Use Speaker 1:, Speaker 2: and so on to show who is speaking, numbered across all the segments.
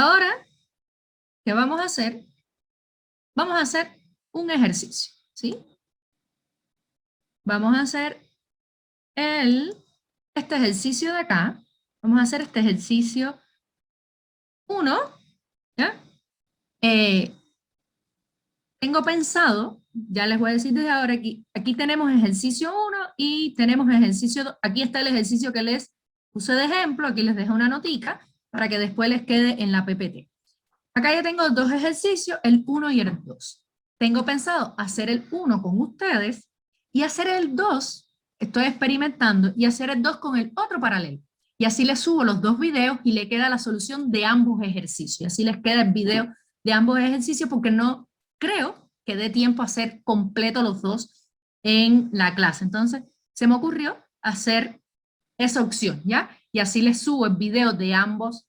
Speaker 1: Ahora, ¿qué vamos a hacer? Vamos a hacer un ejercicio, ¿sí? Vamos a hacer este ejercicio de acá. Vamos a hacer este ejercicio 1, ¿ya? Eh, Tengo pensado, ya les voy a decir desde ahora, aquí tenemos ejercicio 1 y tenemos ejercicio 2. Aquí está el ejercicio que les puse de ejemplo, aquí les dejo una notica para que después les quede en la PPT. Acá ya tengo dos ejercicios, el 1 y el 2. Tengo pensado hacer el 1 con ustedes y hacer el 2, estoy experimentando, y hacer el 2 con el otro paralelo. Y así les subo los dos videos y le queda la solución de ambos ejercicios. Y así les queda el video de ambos ejercicios porque no creo que dé tiempo a hacer completo los dos en la clase. Entonces, se me ocurrió hacer esa opción, ¿ya? Y así les subo el video de ambos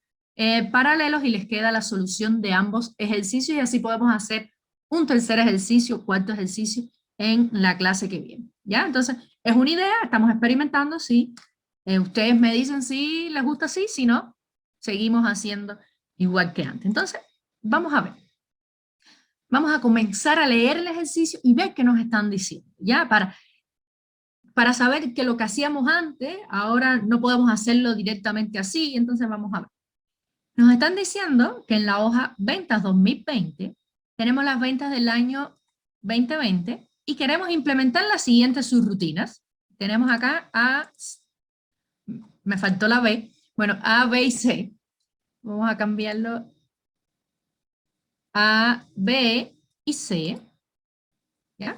Speaker 1: paralelos y les queda la solución de ambos ejercicios y así podemos hacer un tercer ejercicio, cuarto ejercicio en la clase que viene, ¿ya? Entonces, es una idea, estamos experimentando, sí. Ustedes me dicen si les gusta así, si no, seguimos haciendo igual que antes. Entonces, vamos a ver. Vamos a comenzar a leer el ejercicio y ver qué nos están diciendo, ¿ya? Para saber que lo que hacíamos antes, ahora no podemos hacerlo directamente así, entonces vamos a ver. Nos están diciendo que en la hoja Ventas 2020 tenemos las ventas del año 2020 y queremos implementar las siguientes subrutinas. Tenemos acá me faltó la B, bueno, A, B y C. Vamos a cambiarlo a B y C, ¿ya?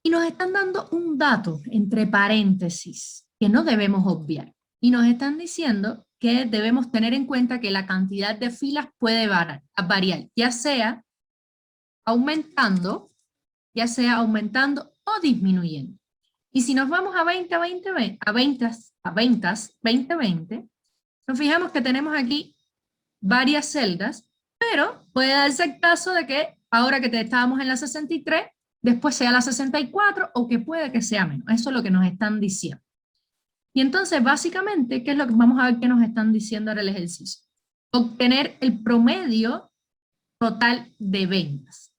Speaker 1: Y nos están dando un dato entre paréntesis que no debemos obviar. Y nos están diciendo que debemos tener en cuenta que la cantidad de filas puede variar, ya sea aumentando o disminuyendo. Y si nos vamos a ventas 2020, nos fijamos que tenemos aquí varias celdas, pero puede darse el caso de que ahora que estábamos en la 63, después sea la 64 o que puede que sea menos. Eso es lo que nos están diciendo. Y entonces, básicamente, ¿qué es lo que vamos a ver que nos están diciendo ahora el ejercicio? Obtener el promedio total de ventas,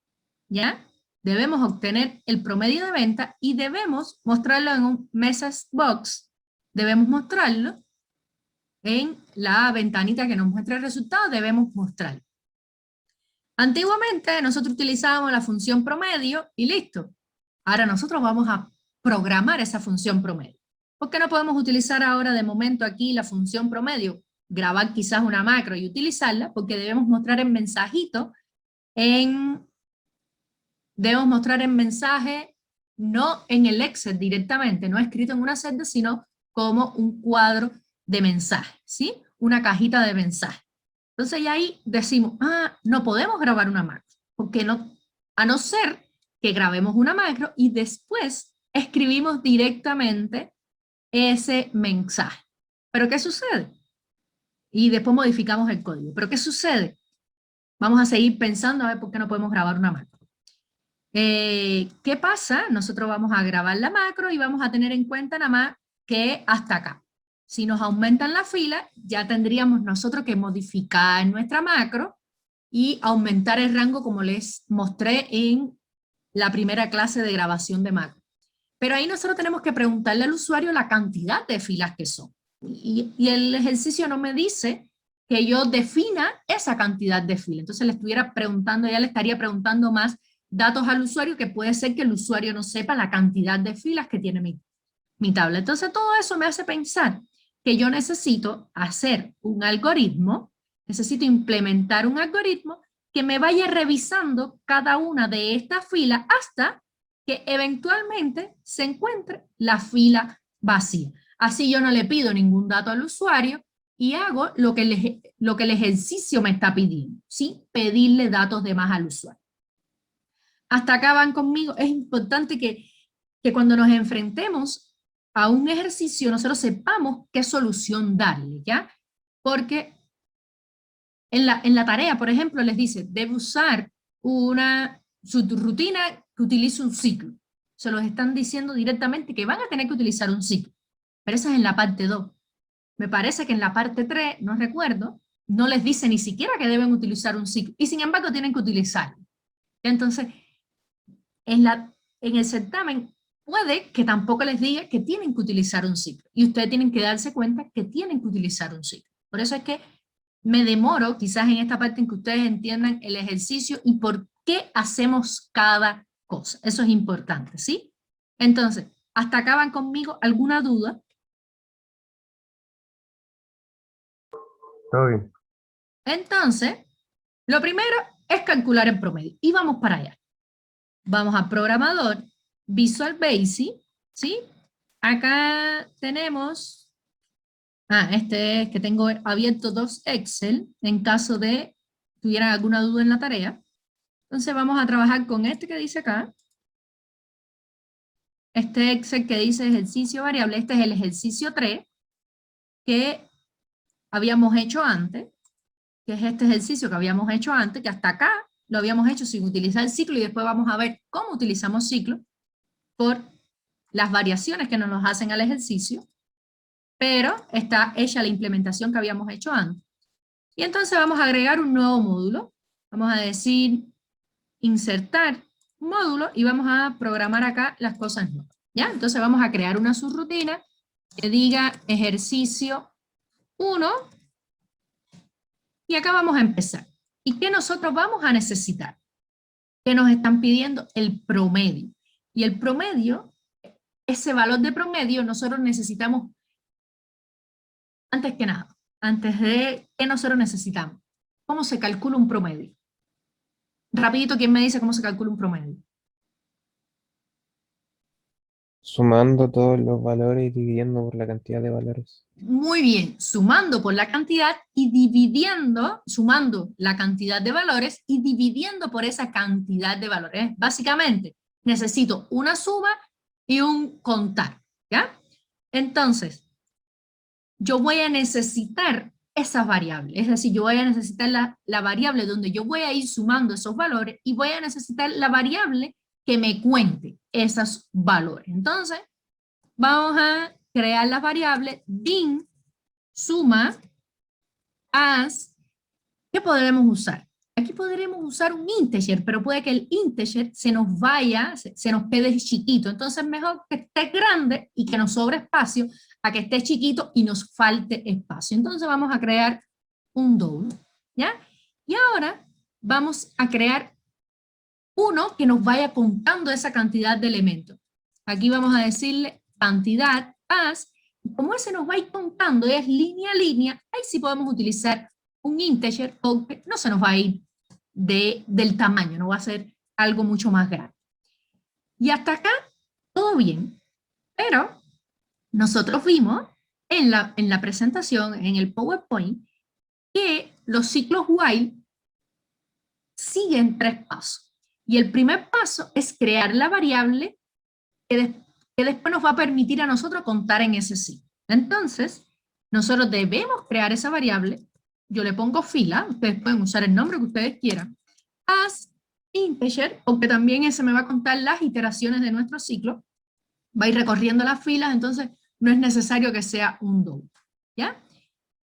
Speaker 1: ¿ya? Debemos obtener el promedio de ventas y debemos mostrarlo en un message box, debemos mostrarlo en la ventanita que nos muestra el resultado, debemos mostrarlo. Antiguamente nosotros utilizábamos la función promedio y listo. Ahora nosotros vamos a programar esa función promedio. ¿Por qué no podemos utilizar ahora de momento aquí la función promedio? Grabar quizás una macro y utilizarla porque debemos mostrar el mensajito debemos mostrar el mensaje no en el Excel directamente, no escrito en una celda, sino como un cuadro de mensaje, ¿sí? Una cajita de mensaje. Entonces ya ahí decimos, no podemos grabar una macro, porque no, a no ser que grabemos una macro y después escribimos directamente ese mensaje. ¿Pero qué sucede? Y después modificamos el código. ¿Pero qué sucede? Vamos a seguir pensando a ver por qué no podemos grabar una macro. ¿Qué pasa? Nosotros vamos a grabar la macro y vamos a tener en cuenta nada más que hasta acá. Si nos aumentan la fila, ya tendríamos nosotros que modificar nuestra macro y aumentar el rango como les mostré en la primera clase de grabación de macro. Pero ahí nosotros tenemos que preguntarle al usuario la cantidad de filas que son. Y el ejercicio no me dice que yo defina esa cantidad de filas. Entonces le estuviera preguntando, ya le estaría preguntando más datos al usuario, que puede ser que el usuario no sepa la cantidad de filas que tiene mi tabla. Entonces todo eso me hace pensar que yo necesito hacer un algoritmo, necesito implementar un algoritmo que me vaya revisando cada una de estas filas hasta que eventualmente se encuentre la fila vacía. Así yo no le pido ningún dato al usuario y hago lo que el ejercicio me está pidiendo, ¿sí? Pedirle datos de más al usuario. Hasta acá van conmigo. Es importante que cuando nos enfrentemos a un ejercicio, nosotros sepamos qué solución darle, ¿ya? Porque en la tarea, por ejemplo, les dice, debe usar su rutina que utilice un ciclo. Se los están diciendo directamente que van a tener que utilizar un ciclo. Pero esa es en la parte 2. Me parece que en la parte 3, no recuerdo, no les dice ni siquiera que deben utilizar un ciclo, y sin embargo tienen que utilizarlo. Entonces, en el certamen puede que tampoco les diga que tienen que utilizar un ciclo, y ustedes tienen que darse cuenta que tienen que utilizar un ciclo. Por eso es que me demoro quizás en esta parte en que ustedes entiendan el ejercicio y por qué hacemos cada cosa. Eso es importante, ¿sí? Entonces, ¿hasta acá van conmigo alguna duda?
Speaker 2: Todo bien.
Speaker 1: Entonces, lo primero es calcular el promedio. Y vamos para allá. Vamos a programador, Visual Basic, ¿sí? Acá tenemos, este es que tengo abierto dos Excel, en caso de tuvieran alguna duda en la tarea. Entonces vamos a trabajar con este que dice acá. Este Excel que dice ejercicio variable, este es el ejercicio 3 que habíamos hecho antes, que es este ejercicio que habíamos hecho antes, que hasta acá lo habíamos hecho sin utilizar el ciclo y después vamos a ver cómo utilizamos ciclo por las variaciones que nos hacen al ejercicio, pero está hecha la implementación que habíamos hecho antes. Y entonces vamos a agregar un nuevo módulo. Vamos a decir insertar módulo y vamos a programar acá las cosas nuevas. ¿Ya? Entonces vamos a crear una subrutina que diga ejercicio 1 y acá vamos a empezar. ¿Y qué nosotros vamos a necesitar? Que nos están pidiendo el promedio. Y el promedio, ese valor de promedio, nosotros necesitamos, antes que nada, antes de qué nosotros necesitamos. ¿Cómo se calcula un promedio? Rapidito, ¿quién me dice cómo se calcula un promedio?
Speaker 2: Sumando todos los valores y dividiendo por la cantidad de valores.
Speaker 1: Muy bien, sumando por la cantidad y dividiendo, sumando la cantidad de valores y dividiendo por esa cantidad de valores. Básicamente, necesito una suma y un contar, ¿ya? Entonces, yo voy a necesitar esas variables, es decir, yo voy a necesitar la variable donde yo voy a ir sumando esos valores y voy a necesitar la variable que me cuente esos valores. Entonces, vamos a crear las variables din suma, as, ¿qué podremos usar? Aquí podremos usar un integer, pero puede que el integer se nos vaya, se nos quede chiquito. Entonces mejor que esté grande y que nos sobre espacio a que esté chiquito y nos falte espacio. Entonces vamos a crear un double, ¿ya? Y ahora vamos a crear uno que nos vaya contando esa cantidad de elementos. Aquí vamos a decirle cantidad as, y como ese nos va a ir contando, es línea a línea, ahí sí podemos utilizar un integer porque no se nos va a ir del tamaño, no va a ser algo mucho más grande. Y hasta acá, todo bien, pero nosotros vimos en la presentación, en el PowerPoint, que los ciclos while siguen 3 pasos. Y el primer paso es crear la variable que después nos va a permitir a nosotros contar en ese ciclo. Entonces, nosotros debemos crear esa variable, yo le pongo fila, ustedes pueden usar el nombre que ustedes quieran, as integer, porque también ese me va a contar las iteraciones de nuestro ciclo, va a ir recorriendo las filas, entonces no es necesario que sea un double, ¿ya?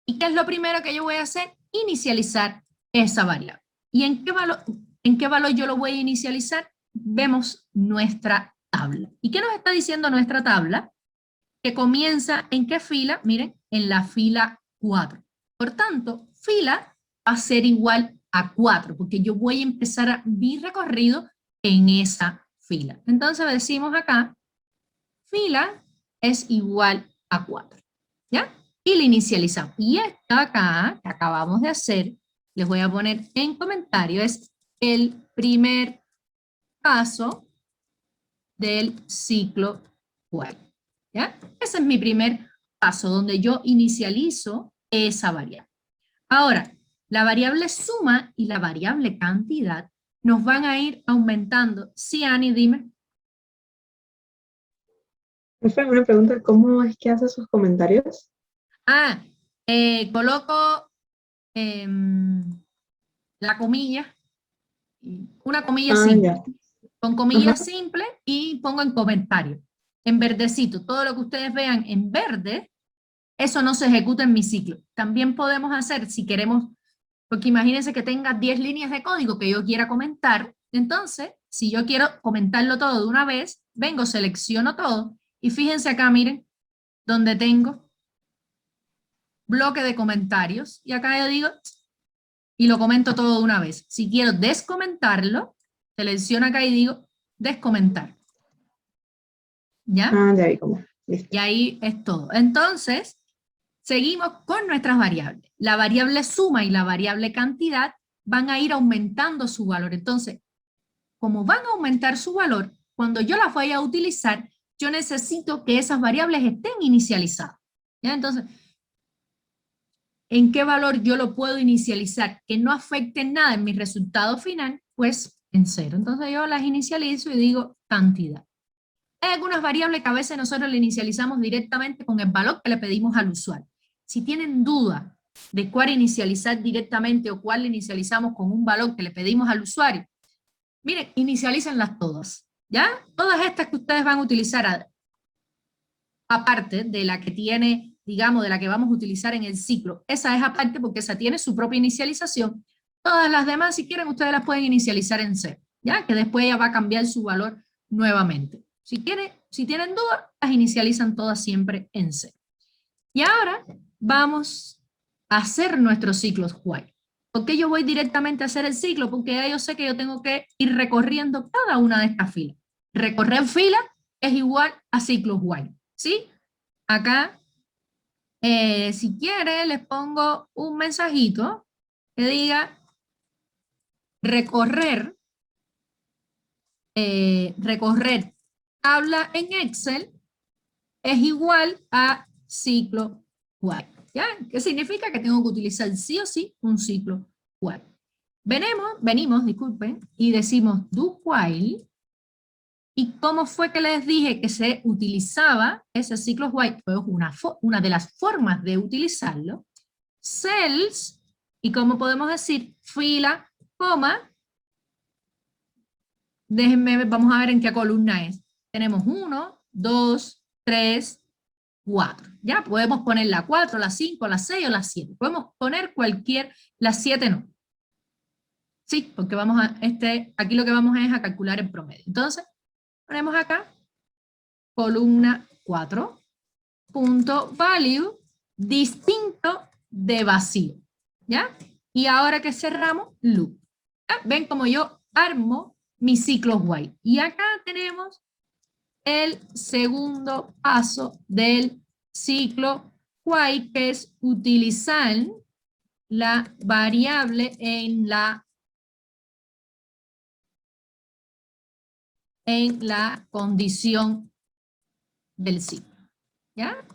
Speaker 1: ¿Y qué es lo primero que yo voy a hacer? Inicializar esa variable. ¿Y en qué valor yo lo voy a inicializar? Vemos nuestra tabla. ¿Y qué nos está diciendo nuestra tabla? Que comienza ¿en qué fila? Miren, en la fila 4. Por tanto, fila va a ser igual a 4, porque yo voy a empezar a mi recorrido en esa fila. Entonces decimos acá, fila es igual a 4, ¿ya? Y la inicializamos. Y esta acá, que acabamos de hacer, les voy a poner en comentario, es el primer paso del ciclo while, ¿ya? Ese es mi primer paso, donde yo inicializo esa variable. Ahora, la variable suma y la variable cantidad nos van a ir aumentando. Sí, Ani, dime.
Speaker 3: Profe, una pregunta, ¿cómo es que hace sus comentarios?
Speaker 1: Ah, coloco la comilla, una comilla
Speaker 3: Ah, ya.
Speaker 1: simple, con
Speaker 3: Ajá.
Speaker 1: comillas simples y pongo en comentario, en verdecito. Todo lo que ustedes vean en verde eso no se ejecuta en mi ciclo. También podemos hacer, si queremos, porque imagínense que tenga 10 líneas de código que yo quiera comentar, entonces, si yo quiero comentarlo todo de una vez, vengo, selecciono todo, y fíjense acá, miren, donde tengo bloque de comentarios, y acá yo digo, y lo comento todo de una vez. Si quiero descomentarlo, selecciono acá y digo, descomentar. ¿Ya?
Speaker 3: Ah, ya vi cómo. Listo.
Speaker 1: Y ahí es todo. Entonces, seguimos con nuestras variables. La variable suma y la variable cantidad van a ir aumentando su valor. Entonces, como van a aumentar su valor, cuando yo las vaya a utilizar, yo necesito que esas variables estén inicializadas. ¿Ya? Entonces, ¿en qué valor yo lo puedo inicializar? Que no afecte nada en mi resultado final, pues en 0. Entonces yo las inicializo y digo cantidad. Hay algunas variables que a veces nosotros le inicializamos directamente con el valor que le pedimos al usuario. Si tienen duda de cuál inicializar directamente o cuál inicializamos con un valor que le pedimos al usuario, miren, inicialícenlas todas, ¿ya? Todas estas que ustedes van a utilizar, aparte de la que tiene, digamos, de la que vamos a utilizar en el ciclo, esa es aparte porque esa tiene su propia inicialización. Todas las demás, si quieren, ustedes las pueden inicializar en 0, ¿ya? Que después ella va a cambiar su valor nuevamente. Si tienen dudas, las inicializan todas siempre en 0. Y ahora vamos a hacer nuestros ciclos while. ¿Por qué yo voy directamente a hacer el ciclo? Porque ya yo sé que yo tengo que ir recorriendo cada una de estas filas. Recorrer fila es igual a ciclos while, ¿sí? Acá, si quiere, les pongo un mensajito que diga recorrer tabla en Excel es igual a ciclo while. ¿Ya? ¿Qué significa? Que tengo que utilizar sí o sí un ciclo while. Venimos, disculpen, y decimos do while. ¿Y cómo fue que les dije que se utilizaba ese ciclo while? Pues una de las formas de utilizarlo. Cells, y cómo podemos decir fila, coma, déjenme, vamos a ver en qué columna es. Tenemos 1, 2, 3, 4. Ya podemos poner la 4, la 5, la 6 o la 7. Podemos poner cualquier, la 7 no. Sí, porque vamos a, aquí lo que vamos es a calcular el promedio. Entonces, ponemos acá, columna 4, punto value, distinto de vacío. ¿Ya? Y ahora que cerramos, loop. ¿Ya? Ven como yo armo mis ciclos while. Y acá tenemos el segundo paso del ciclo while, que es utilizar la variable en la condición del ciclo. ¿Ya?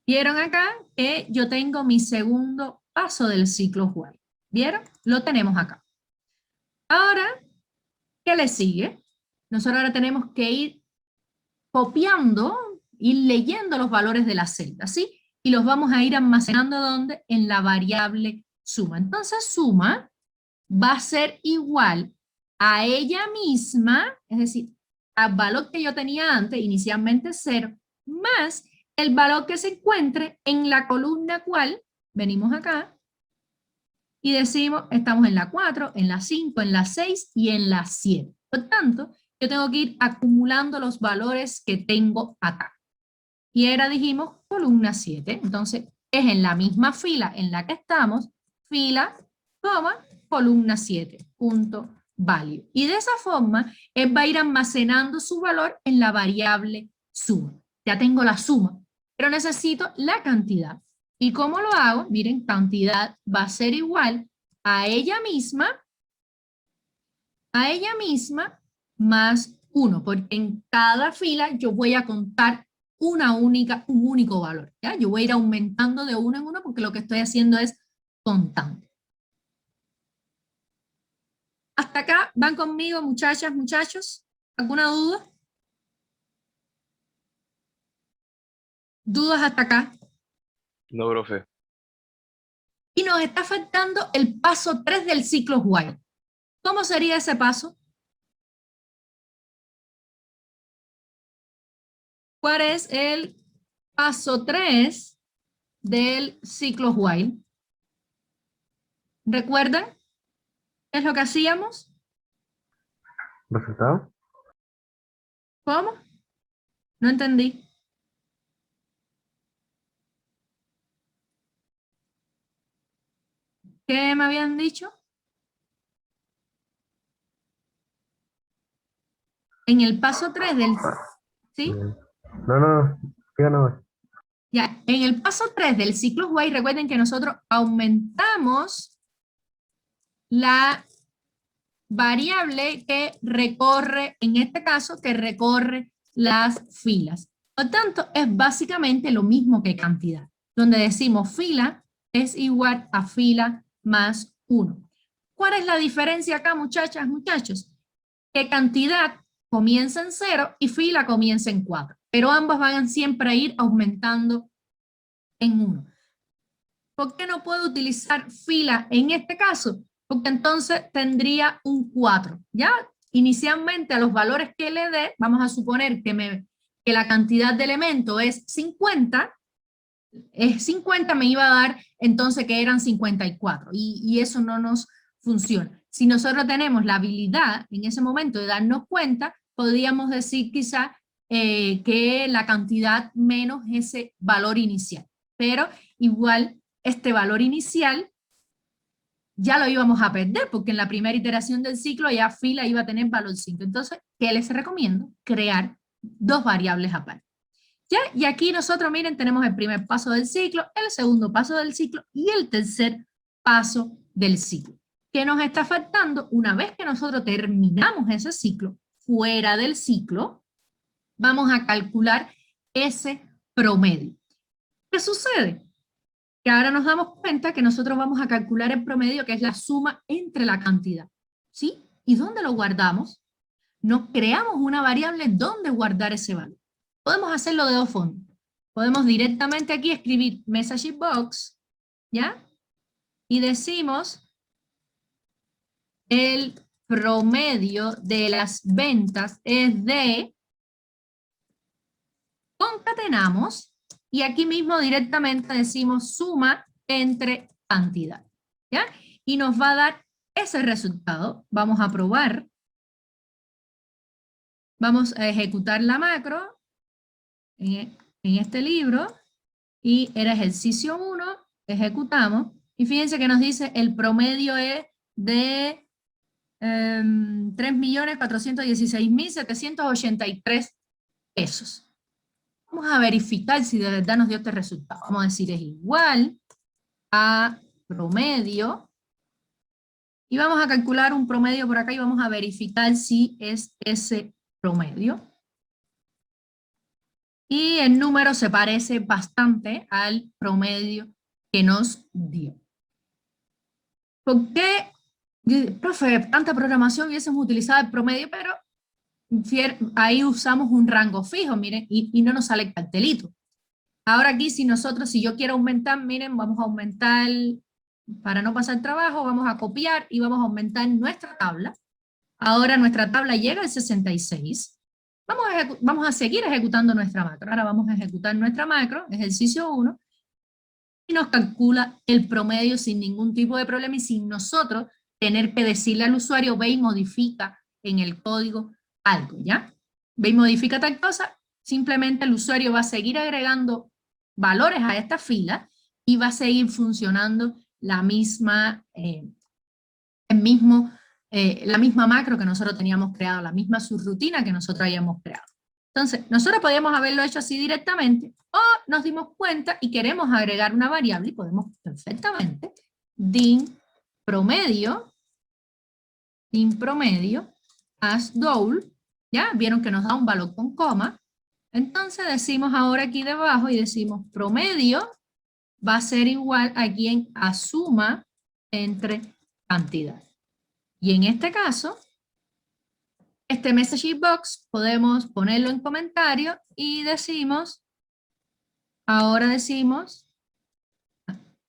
Speaker 1: ¿Vieron acá que yo tengo mi segundo paso del ciclo while? ¿Vieron? Lo tenemos acá. Ahora, ¿qué le sigue? Nosotros ahora tenemos que ir copiando, ir leyendo los valores de la celda, ¿sí? Y los vamos a ir almacenando, ¿dónde? En la variable suma. Entonces, suma va a ser igual a ella misma, es decir, al valor que yo tenía antes, inicialmente 0, más el valor que se encuentre en la columna cual, venimos acá, y decimos, estamos en la 4, en la 5, en la 6 y en la 7. Por tanto, yo tengo que ir acumulando los valores que tengo acá. Y era, dijimos, columna 7. Entonces, es en la misma fila en la que estamos, fila, coma, columna 7, punto value. Y de esa forma, él va a ir almacenando su valor en la variable suma. Ya tengo la suma, pero necesito la cantidad. ¿Y cómo lo hago? Miren, cantidad va a ser igual a ella misma más 1, porque en cada fila yo voy a contar un único valor. ¿Ya? Yo voy a ir aumentando de uno en uno porque lo que estoy haciendo es contando. ¿Hasta acá van conmigo, muchachas, muchachos? ¿Alguna duda? ¿Dudas hasta acá?
Speaker 4: No, profe.
Speaker 1: Y nos está faltando el paso 3 del ciclo while. ¿Cómo sería ese paso? ¿Cuál es el paso 3 del ciclo while. ¿Recuerdan qué es lo que hacíamos?
Speaker 5: ¿Resultado?
Speaker 1: ¿Cómo? No entendí. ¿Qué me habían dicho? En el paso 3 del... ¿Sí?
Speaker 5: No, síganos.
Speaker 1: Ya, en el paso 3 del ciclo while, recuerden que nosotros aumentamos la variable que recorre, en este caso, que recorre las filas. Por lo tanto, es básicamente lo mismo que cantidad, donde decimos fila es igual a fila más 1. ¿Cuál es la diferencia acá, muchachas, muchachos? Que cantidad comienza en 0 y fila comienza en 4, pero ambas van siempre a ir aumentando en 1. ¿Por qué no puedo utilizar fila en este caso? Porque entonces tendría un 4, ¿ya? Inicialmente a los valores que le dé, vamos a suponer que la cantidad de elementos es 50, me iba a dar entonces que eran 54, y eso no nos funciona. Si nosotros tenemos la habilidad en ese momento de darnos cuenta, podríamos decir quizá que la cantidad menos ese valor inicial, pero igual este valor inicial ya lo íbamos a perder, porque en la primera iteración del ciclo ya fila iba a tener valor 5. Entonces, ¿qué les recomiendo? Crear dos variables aparte. ¿Ya? Y aquí nosotros, miren, tenemos el primer paso del ciclo, el segundo paso del ciclo y el tercer paso del ciclo. ¿Qué nos está faltando? Una vez que nosotros terminamos ese ciclo, fuera del ciclo, vamos a calcular ese promedio. ¿Qué sucede? Que ahora nos damos cuenta que nosotros vamos a calcular el promedio, que es la suma entre la cantidad. ¿Sí? ¿Y dónde lo guardamos? Nos creamos una variable donde guardar ese valor. Podemos hacerlo de dos formas. Podemos directamente aquí escribir message box, ¿ya? Y decimos el promedio de las ventas es de, concatenamos, y aquí mismo directamente decimos suma entre cantidad, ¿ya? Y nos va a dar ese resultado. Vamos a probar. Vamos a ejecutar la macro en este libro, y era ejercicio 1, ejecutamos, y fíjense que nos dice el promedio es de 3.416.783 pesos. Vamos a verificar si de verdad nos dio este resultado. Vamos a decir es igual a promedio, y vamos a calcular un promedio por acá y vamos a verificar si es ese promedio. Y el número se parece bastante al promedio que nos dio. ¿Por qué, profe, tanta programación hubiésemos utilizado el promedio, pero ahí usamos un rango fijo, miren, y no nos sale el cartelito? Ahora aquí, si yo quiero aumentar, miren, vamos a aumentar, para no pasar trabajo, vamos a copiar y vamos a aumentar nuestra tabla. Ahora nuestra tabla llega al 66. Vamos a seguir ejecutando nuestra macro. Ahora vamos a ejecutar nuestra macro, ejercicio 1, y nos calcula el promedio sin ningún tipo de problema y sin nosotros tener que decirle al usuario, ve y modifica en el código algo, ¿ya? Ve y modifica tal cosa, simplemente el usuario va a seguir agregando valores a esta fila y va a seguir funcionando la misma, la misma macro que nosotros teníamos creado, la misma subrutina que nosotros habíamos creado. Entonces, nosotros podíamos haberlo hecho así directamente, o nos dimos cuenta y queremos agregar una variable, y podemos perfectamente din promedio as double, ¿ya? Vieron que nos da un valor con coma. Entonces decimos ahora aquí debajo y decimos promedio va a ser igual a quien asuma entre cantidad. Y en este caso, este message box podemos ponerlo en comentario y decimos, ahora decimos,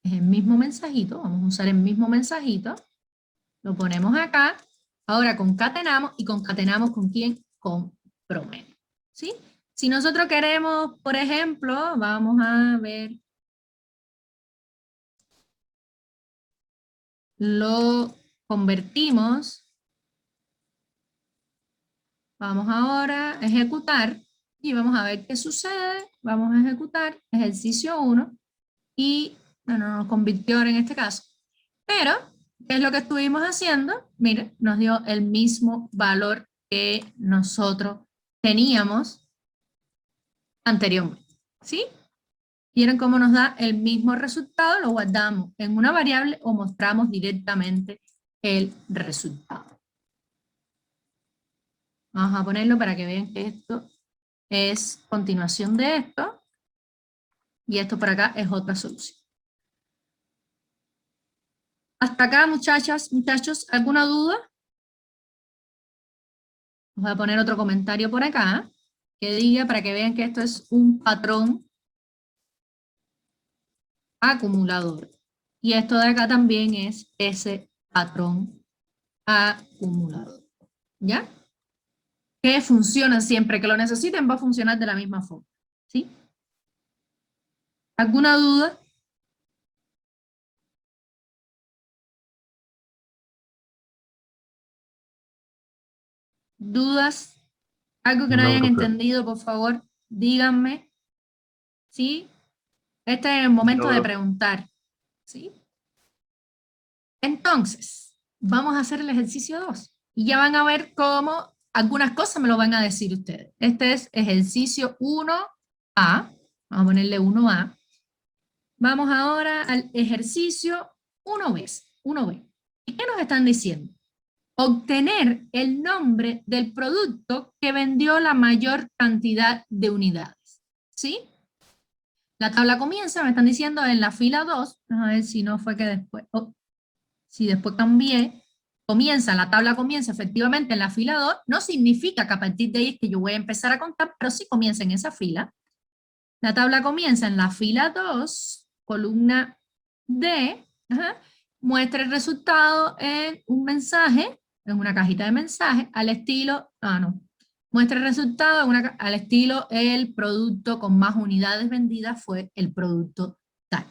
Speaker 1: es el mismo mensajito, vamos a usar el mismo mensajito, lo ponemos acá, ahora concatenamos, y concatenamos ¿con quién? Con promedio, ¿sí? Si nosotros queremos, por ejemplo, vamos a ver lo convertimos. Vamos ahora a ejecutar y vamos a ver qué sucede. Vamos a ejecutar ejercicio 1 y no nos convirtió ahora en este caso. Pero, ¿qué es lo que estuvimos haciendo? Miren, nos dio el mismo valor que nosotros teníamos anteriormente. ¿Sí? ¿Vieron cómo nos da el mismo resultado? Lo guardamos en una variable o mostramos directamente el resultado. Vamos a ponerlo para que vean que esto es continuación de esto. Y esto por acá es otra solución. Hasta acá, muchachas, muchachos, ¿alguna duda? Voy a poner otro comentario por acá que diga para que vean que esto es un patrón acumulador. Y esto de acá también es ese patrón acumulador. ¿Ya? Que funciona siempre que lo necesiten, va a funcionar de la misma forma. ¿Sí? ¿Alguna duda? ¿Dudas? ¿Algo que no
Speaker 5: No,
Speaker 1: hayan
Speaker 5: profe.
Speaker 1: entendido, por favor? Díganme. ¿Sí? Este es el momento
Speaker 4: No,
Speaker 1: de
Speaker 4: profe.
Speaker 1: preguntar. ¿Sí? Entonces, vamos a hacer el ejercicio 2. Y ya van a ver cómo algunas cosas me lo van a decir ustedes. Este es ejercicio 1A. Vamos a ponerle 1A. Vamos ahora al ejercicio 1B. 1B. ¿Y qué nos están diciendo? Obtener el nombre del producto que vendió la mayor cantidad de unidades. ¿Sí? La tabla comienza, me están diciendo en la fila 2, a ver si no fue que después, si después cambié, la tabla comienza efectivamente en la fila 2, no significa que a partir de ahí es que yo voy a empezar a contar, pero sí comienza en esa fila. La tabla comienza en la fila 2, columna D, muestra el resultado en un mensaje, en una cajita de mensajes, al estilo, muestra el resultado al estilo el producto con más unidades vendidas fue el producto tal.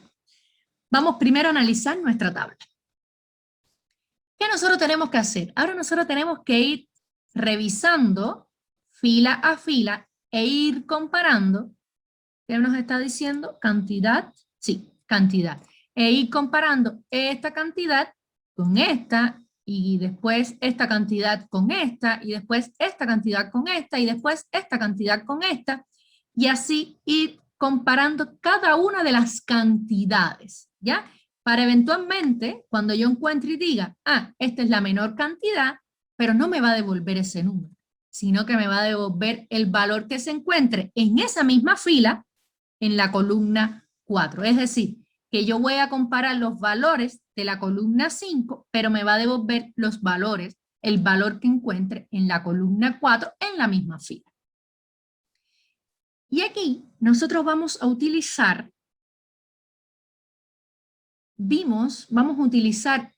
Speaker 1: Vamos primero a analizar nuestra tabla. ¿Qué nosotros tenemos que hacer? Ahora nosotros tenemos que ir revisando fila a fila e ir comparando. ¿Qué nos está diciendo? Cantidad, sí, cantidad. E ir comparando esta cantidad con esta, y después esta cantidad con esta, y después esta cantidad con esta, y después esta cantidad con esta, y así ir comparando cada una de las cantidades, ¿ya? Para eventualmente, cuando yo encuentre y diga, esta es la menor cantidad, pero no me va a devolver ese número, sino que me va a devolver el valor que se encuentre en esa misma fila, en la columna 4. Es decir, que yo voy a comparar los valores de la columna 5, pero me va a devolver los valores, el valor que encuentre en la columna 4 en la misma fila. Y aquí nosotros vamos a utilizar, vamos a utilizar,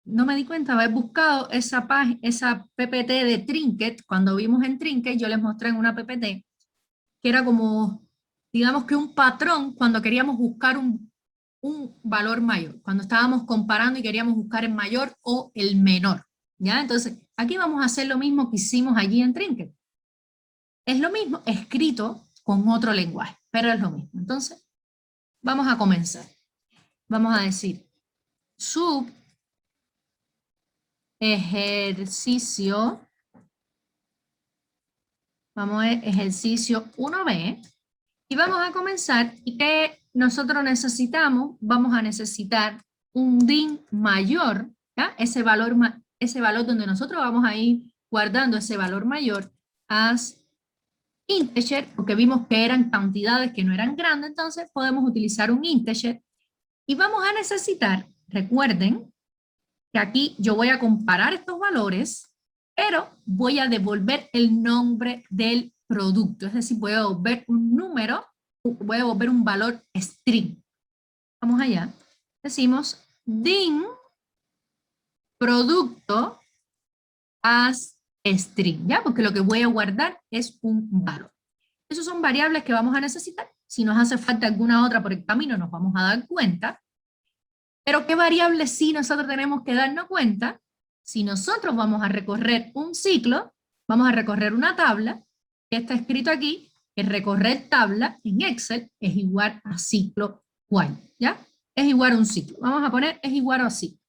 Speaker 1: no me di cuenta de haber buscado esa PPT de Trinket. Cuando vimos en Trinket, yo les mostré en una PPT, que era como, digamos que un patrón cuando queríamos buscar un valor mayor, cuando estábamos comparando y queríamos buscar el mayor o el menor, ¿ya? Entonces, aquí vamos a hacer lo mismo que hicimos allí en Trinket. Es lo mismo, escrito con otro lenguaje, pero es lo mismo. Entonces, vamos a comenzar. Vamos a decir, sub ejercicio, vamos a ver ejercicio 1B, y vamos a comenzar, y que nosotros necesitamos, vamos a necesitar un DIN mayor, ¿ya? Ese valor donde nosotros vamos a ir guardando ese valor mayor as integer, porque vimos que eran cantidades que no eran grandes, entonces podemos utilizar un integer, y vamos a necesitar, recuerden, que aquí yo voy a comparar estos valores, pero voy a devolver el nombre del producto, es decir, voy a devolver un número, voy a devolver un valor string. Vamos allá. Decimos DIN producto as string, ¿ya? Porque lo que voy a guardar es un valor. Esas son variables que vamos a necesitar. Si nos hace falta alguna otra por el camino, nos vamos a dar cuenta. Pero ¿qué variable sí nosotros tenemos que darnos cuenta? Si nosotros vamos a recorrer un ciclo, vamos a recorrer una tabla, que está escrito aquí, que recorrer tabla en Excel es igual a ciclo while, ¿ya? Es igual a un ciclo. Vamos a poner es igual a así.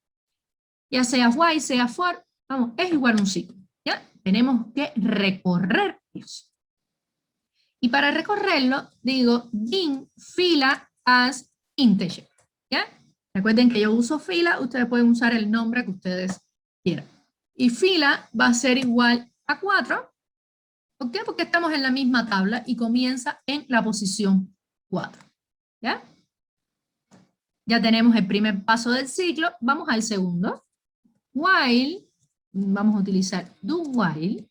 Speaker 1: Ya sea while, sea for, vamos, es igual a un ciclo, ¿ya? Tenemos que recorrer eso. Y para recorrerlo, digo bin fila as integer, ¿ya? Recuerden que yo uso fila, ustedes pueden usar el nombre que ustedes quieran. Y fila va a ser igual a 4. ¿Por qué? Porque estamos en la misma tabla y comienza en la posición 4, ¿ya? Ya tenemos el primer paso del ciclo, vamos al segundo. While, vamos a utilizar do while.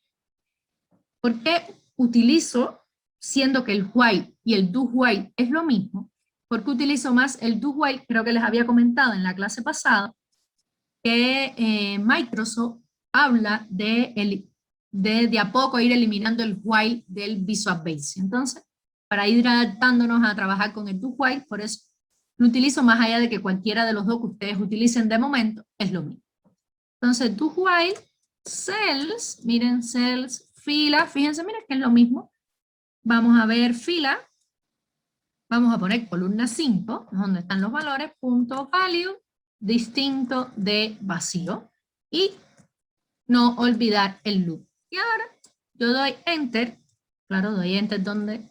Speaker 1: ¿Por qué utilizo, siendo que el while y el do while es lo mismo? ¿Por qué utilizo más el do while? Creo que les había comentado en la clase pasada que Microsoft habla de a poco ir eliminando el while del Visual Basic. Entonces, para ir adaptándonos a trabajar con el do while, por eso lo utilizo más allá de que cualquiera de los dos que ustedes utilicen de momento, es lo mismo. Entonces, do while, cells, miren, cells, fila, fíjense, miren que es lo mismo. Vamos a ver fila, vamos a poner columna 5, donde están los valores, punto value, distinto de vacío, y no olvidar el loop. Y ahora yo doy enter, claro, doy enter donde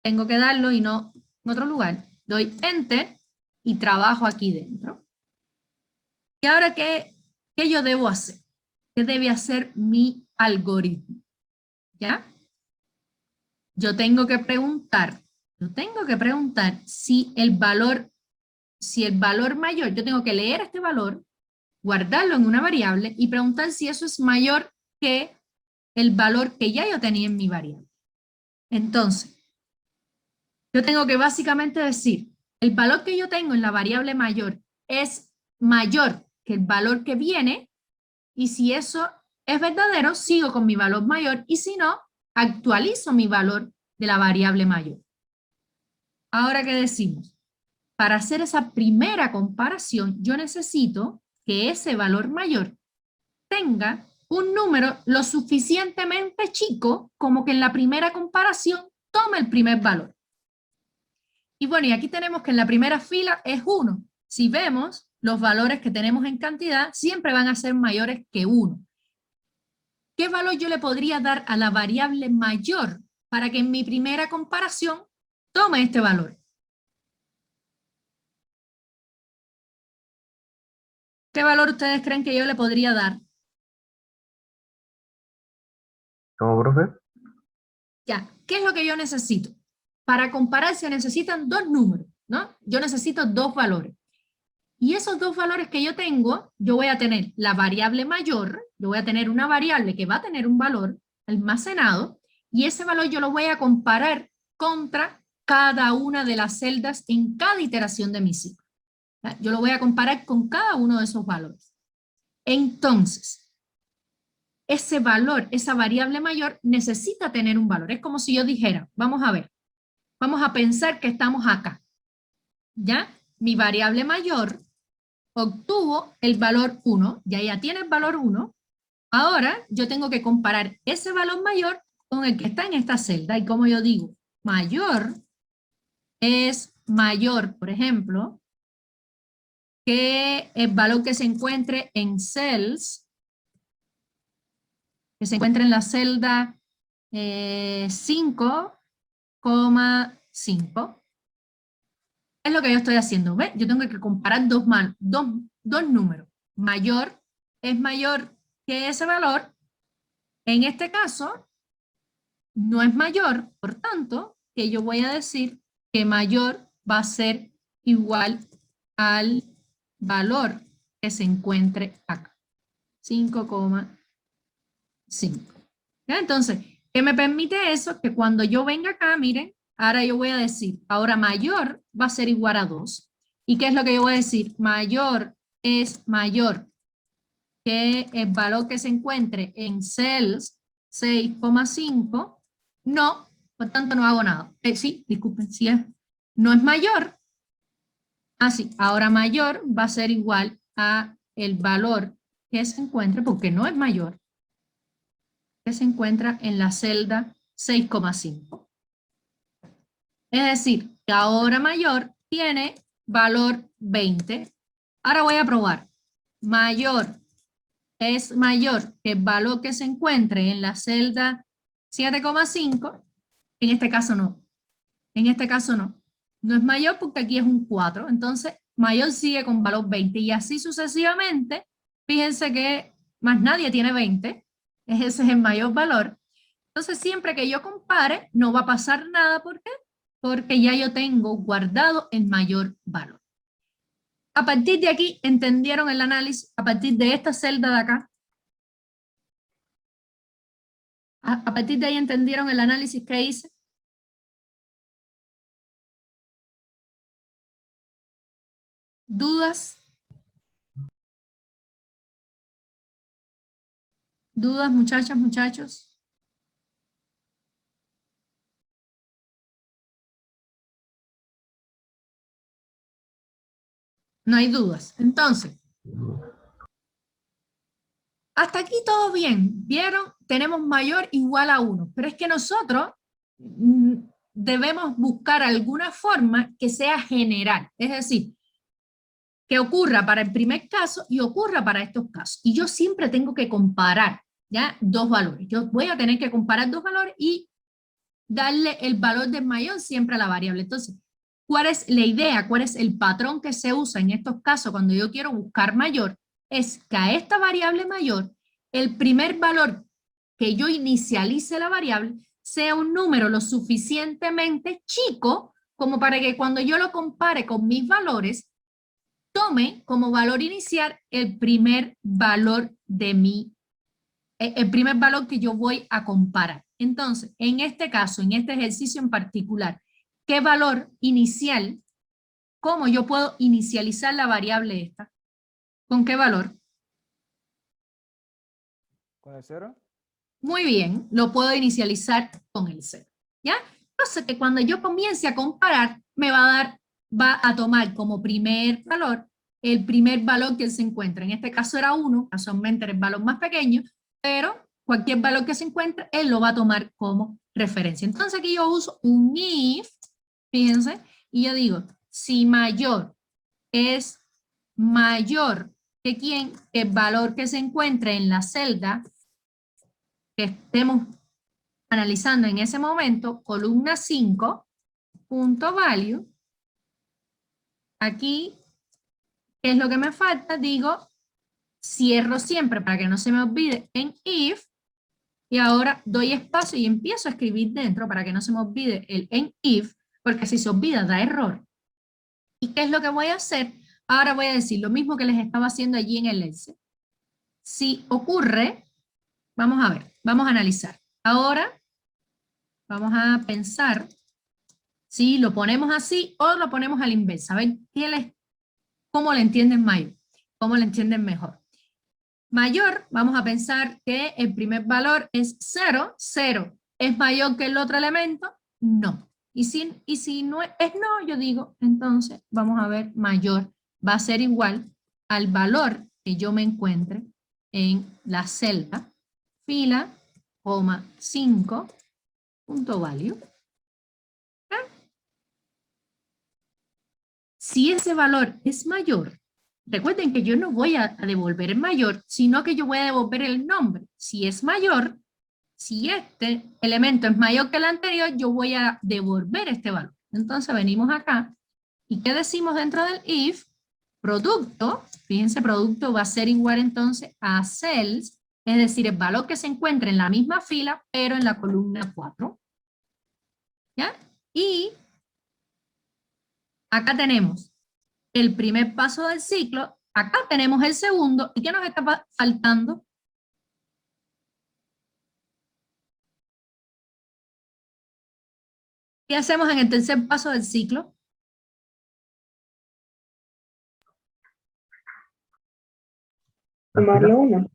Speaker 1: tengo que darlo y no en otro lugar, doy enter y trabajo aquí dentro. Y ahora, ¿qué yo debo hacer? ¿Qué debe hacer mi algoritmo? ¿Ya? Yo tengo que preguntar si el valor mayor, yo tengo que leer este valor, guardarlo en una variable y preguntar si eso es mayor que el valor que ya yo tenía en mi variable. Entonces, yo tengo que básicamente decir, el valor que yo tengo en la variable mayor es mayor que el valor que viene, y si eso es verdadero, sigo con mi valor mayor, y si no, actualizo mi valor de la variable mayor. Ahora, ¿qué decimos? Para hacer esa primera comparación, yo necesito que ese valor mayor tenga un número lo suficientemente chico como que en la primera comparación tome el primer valor. Y bueno, y aquí tenemos que en la primera fila es 1. Si vemos, los valores que tenemos en cantidad siempre van a ser mayores que 1. ¿Qué valor yo le podría dar a la variable mayor para que en mi primera comparación tome este valor? ¿Qué valor ustedes creen que yo le podría dar?
Speaker 5: ¿Cómo, profe?
Speaker 1: Ya, ¿qué es lo que yo necesito? Para comparar se necesitan dos números, ¿no? Yo necesito dos valores. Y esos dos valores que yo tengo, yo voy a tener la variable mayor, yo voy a tener una variable que va a tener un valor almacenado, y ese valor yo lo voy a comparar contra cada una de las celdas en cada iteración de mi ciclo. Yo lo voy a comparar con cada uno de esos valores. Entonces, ese valor, esa variable mayor, necesita tener un valor. Es como si yo dijera, vamos a ver, vamos a pensar que estamos acá, ¿ya? Mi variable mayor obtuvo el valor 1, ya tiene el valor 1, ahora yo tengo que comparar ese valor mayor con el que está en esta celda, y como yo digo, mayor es mayor, por ejemplo, que el valor que se encuentre en cells, que se encuentre en la celda 5,5. Es lo que yo estoy haciendo, ¿ves? Yo tengo que comparar dos números. Mayor es mayor que ese valor. En este caso, no es mayor, por tanto, que yo voy a decir que mayor va a ser igual al valor que se encuentre acá. 5,5. Entonces, ¿qué me permite eso? Que cuando yo venga acá, miren, ahora yo voy a decir, ahora mayor va a ser igual a 2. ¿Y qué es lo que yo voy a decir? Mayor es mayor que el valor que se encuentre en cells 6,5. No, por tanto no hago nada. Sí, disculpen, si no es mayor, Así, ahora mayor va a ser igual a el valor que se encuentra, porque no es mayor, que se encuentra en la celda 6,5. Es decir, que ahora mayor tiene valor 20. Ahora voy a probar. Mayor es mayor que el valor que se encuentre en la celda 7,5. En este caso no. En este caso no. No es mayor porque aquí es un 4. Entonces, mayor sigue con valor 20. Y así sucesivamente. Fíjense que más nadie tiene 20. Ese es el mayor valor. Entonces, siempre que yo compare, no va a pasar nada. ¿Por qué? Porque ya yo tengo guardado el mayor valor. A partir de aquí, ¿entendieron el análisis? A partir de esta celda de acá. A partir de ahí, ¿entendieron el análisis que hice? ¿Dudas? ¿Dudas, muchachas, muchachos? No hay dudas. Entonces, hasta aquí todo bien. ¿Vieron? Tenemos mayor igual a 1. Pero es que nosotros debemos buscar alguna forma que sea general. Es decir, que ocurra para el primer caso y ocurra para estos casos. Y yo siempre tengo que comparar, ¿ya? Dos valores. Yo voy a tener que comparar dos valores y darle el valor del mayor siempre a la variable. Entonces, ¿cuál es la idea? ¿Cuál es el patrón que se usa en estos casos cuando yo quiero buscar mayor? Es que a esta variable mayor, el primer valor que yo inicialice la variable sea un número lo suficientemente chico como para que cuando yo lo compare con mis valores, tome como valor inicial el primer valor de el primer valor que yo voy a comparar. Entonces, en este caso, en este ejercicio en particular, ¿qué valor inicial? ¿Cómo yo puedo inicializar la variable esta? ¿Con qué valor?
Speaker 6: ¿Con el 0?
Speaker 1: Muy bien, lo puedo inicializar con el 0. ¿Ya? Entonces, que cuando yo comience a comparar, me va a tomar como primer valor el primer valor que se encuentra. En este caso era 1, casualmente era el valor más pequeño, pero cualquier valor que se encuentre, él lo va a tomar como referencia. Entonces aquí yo uso un if, fíjense, y yo digo, si mayor es mayor que ¿quién? El valor que se encuentre en la celda que estemos analizando en ese momento, columna 5, punto value, aquí, ¿qué es lo que me falta? Digo, cierro siempre para que no se me olvide en if, y ahora doy espacio y empiezo a escribir dentro para que no se me olvide el en if, porque si se olvida da error. ¿Y qué es lo que voy a hacer? Ahora voy a decir lo mismo que les estaba haciendo allí en el else. Si ocurre, vamos a ver, vamos a analizar. Ahora vamos a pensar si lo ponemos así o lo ponemos a la inversa. A ver cómo le entienden mayor, cómo le entienden mejor. Mayor, vamos a pensar que el primer valor es 0, 0. ¿Es mayor que el otro elemento? No. Y si no es no, yo digo, entonces vamos a ver, mayor va a ser igual al valor que yo me encuentre en la celda, fila, coma, 5, punto value. Si ese valor es mayor, recuerden que yo no voy a devolver el mayor, sino que yo voy a devolver el nombre. Si es mayor, si este elemento es mayor que el anterior, yo voy a devolver este valor. Entonces venimos acá, ¿y qué decimos dentro del if? Producto, fíjense, producto va a ser igual entonces a cells, es decir, el valor que se encuentra en la misma fila, pero en la columna 4. ¿Ya? Y acá tenemos el primer paso del ciclo, acá tenemos el segundo, ¿y qué nos está faltando? ¿Qué hacemos en el tercer paso del ciclo?
Speaker 3: Sumarle 1.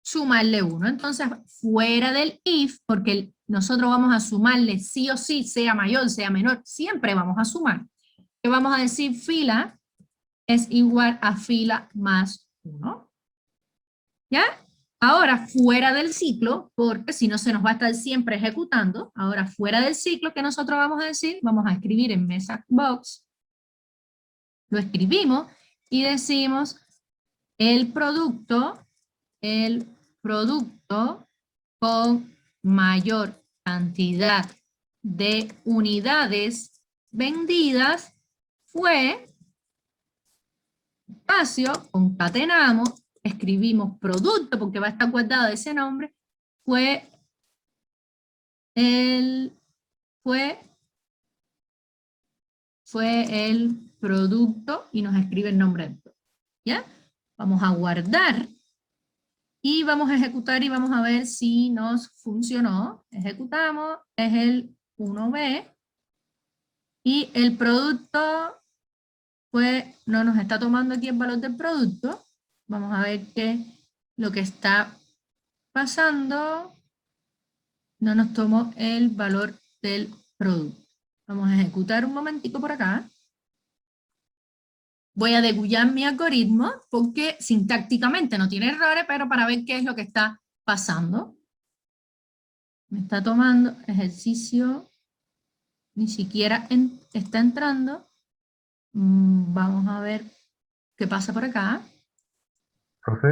Speaker 1: Sumarle 1. Entonces, fuera del if, porque nosotros vamos a sumarle sí o sí, sea mayor, sea menor, siempre vamos a sumar. ¿Qué vamos a decir? Fila, es igual a fila más 1. ¿Ya? Ahora fuera del ciclo, porque si no se nos va a estar siempre ejecutando, ahora fuera del ciclo, ¿qué nosotros vamos a decir? Vamos a escribir en message box, lo escribimos y decimos el producto con mayor cantidad de unidades vendidas fue, espacio, concatenamos, escribimos producto porque va a estar guardado ese nombre, fue el producto y nos escribe el nombre del producto. ¿Ya? Vamos a guardar y vamos a ejecutar y vamos a ver si nos funcionó. Ejecutamos, es el 1B y el producto pues no nos está tomando aquí el valor del producto. Vamos a ver qué lo que está pasando. No nos tomó el valor del producto. Vamos a ejecutar un momentico por acá. Voy a degullar mi algoritmo porque sintácticamente no tiene errores, pero para ver qué es lo que está pasando. Me está tomando ejercicio, ni siquiera está entrando. Vamos a ver qué pasa por acá.
Speaker 5: Profe,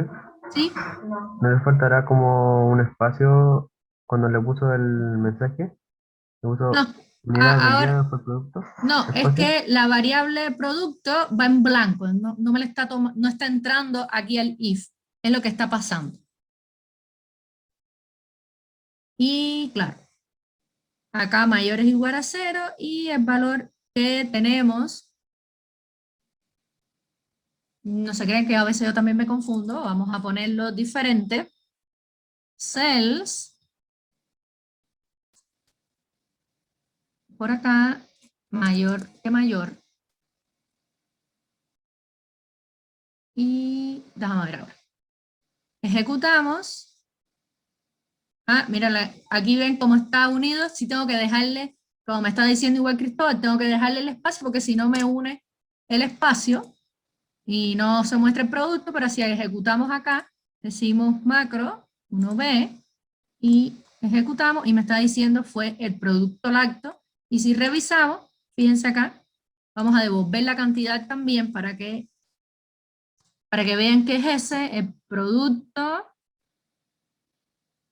Speaker 1: ¿Sí?
Speaker 5: ¿no le faltará como un espacio cuando le puso el mensaje? ¿Le puso
Speaker 1: No,
Speaker 5: unidades
Speaker 1: ahora,
Speaker 5: vendidas por producto?
Speaker 1: no, es
Speaker 5: ¿Espacio?
Speaker 1: que la variable producto va en blanco, no me la está no está entrando aquí al if, es lo que está pasando. Y claro, acá mayor es igual a 0 y el valor que tenemos, no se crean que a veces yo también me confundo, vamos a ponerlo diferente. Cells, por acá, mayor que mayor. Y déjame ver ahora. Ejecutamos. Mira, aquí ven cómo está unido. Si tengo que dejarle, como me está diciendo igual Cristóbal, tengo que dejarle el espacio porque si no me une el espacio y no se muestra el producto, pero si ejecutamos acá, decimos macro 1b y ejecutamos y me está diciendo fue el producto lácteo. Y si revisamos, fíjense acá, vamos a devolver la cantidad también para que vean que es ese, el producto,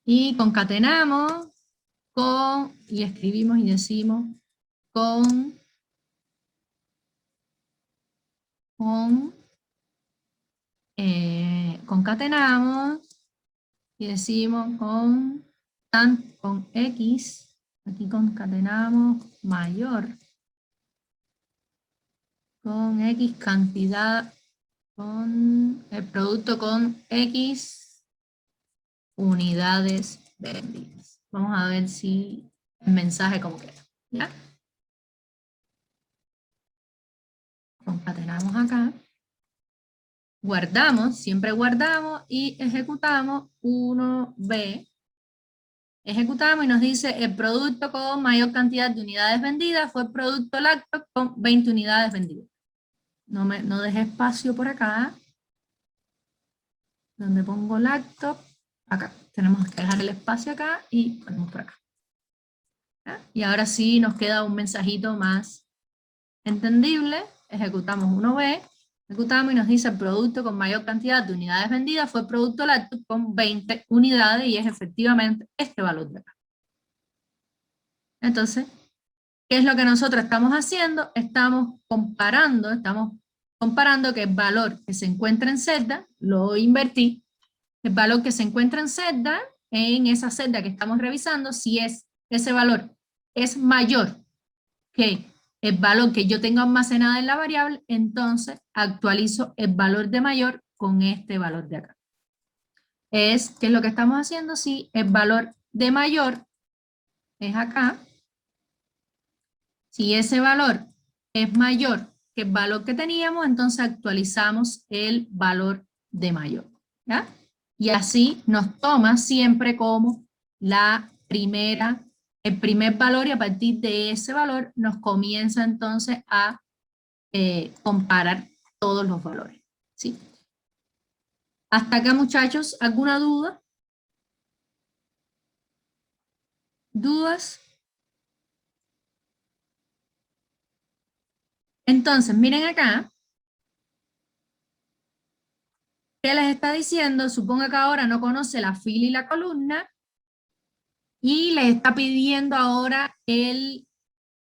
Speaker 1: y concatenamos y escribimos y decimos concatenamos y decimos con X, aquí concatenamos mayor con X cantidad, con el producto con X unidades vendidas. Vamos a ver si el mensaje como queda. ¿Ya? Concatenamos acá. Guardamos, siempre guardamos y ejecutamos 1B. Ejecutamos y nos dice el producto con mayor cantidad de unidades vendidas fue el producto lácteo con 20 unidades vendidas. No dejé espacio por acá. Donde pongo lácteo, acá. Tenemos que dejar el espacio acá y ponemos por acá. ¿Ya? Y ahora sí nos queda un mensajito más entendible. Ejecutamos 1B. Ejecutamos y nos dice el producto con mayor cantidad de unidades vendidas fue el producto lácteo con 20 unidades y es efectivamente este valor de acá. Entonces, ¿qué es lo que nosotros estamos haciendo? Estamos comparando que el valor que se encuentra en celda, lo invertí, el valor que se encuentra en celda, en esa celda que estamos revisando, si ese valor es mayor que el valor que yo tengo almacenado en la variable, entonces actualizo el valor de mayor con este valor de acá. ¿Qué es lo que estamos haciendo? Si el valor de mayor es acá, si ese valor es mayor que el valor que teníamos, entonces actualizamos el valor de mayor. ¿Ya? Y así nos toma siempre como el primer valor y a partir de ese valor nos comienza entonces a comparar todos los valores, ¿sí? Hasta acá, muchachos, ¿alguna duda? ¿Dudas? Entonces, miren acá. ¿Qué les está diciendo? Suponga que ahora no conoce la fila y la columna y les está pidiendo ahora, él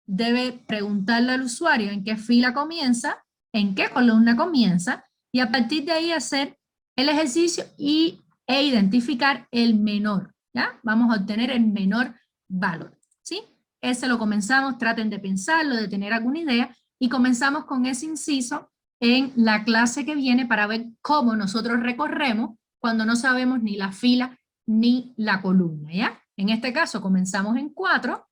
Speaker 1: debe preguntarle al usuario en qué fila comienza, en qué columna comienza, y a partir de ahí hacer el ejercicio e identificar el menor, ¿ya? Vamos a obtener el menor valor, ¿sí? Ese lo comenzamos, traten de pensarlo, de tener alguna idea, y comenzamos con ese inciso en la clase que viene para ver cómo nosotros recorremos cuando no sabemos ni la fila ni la columna, ¿ya? En este caso comenzamos en 4,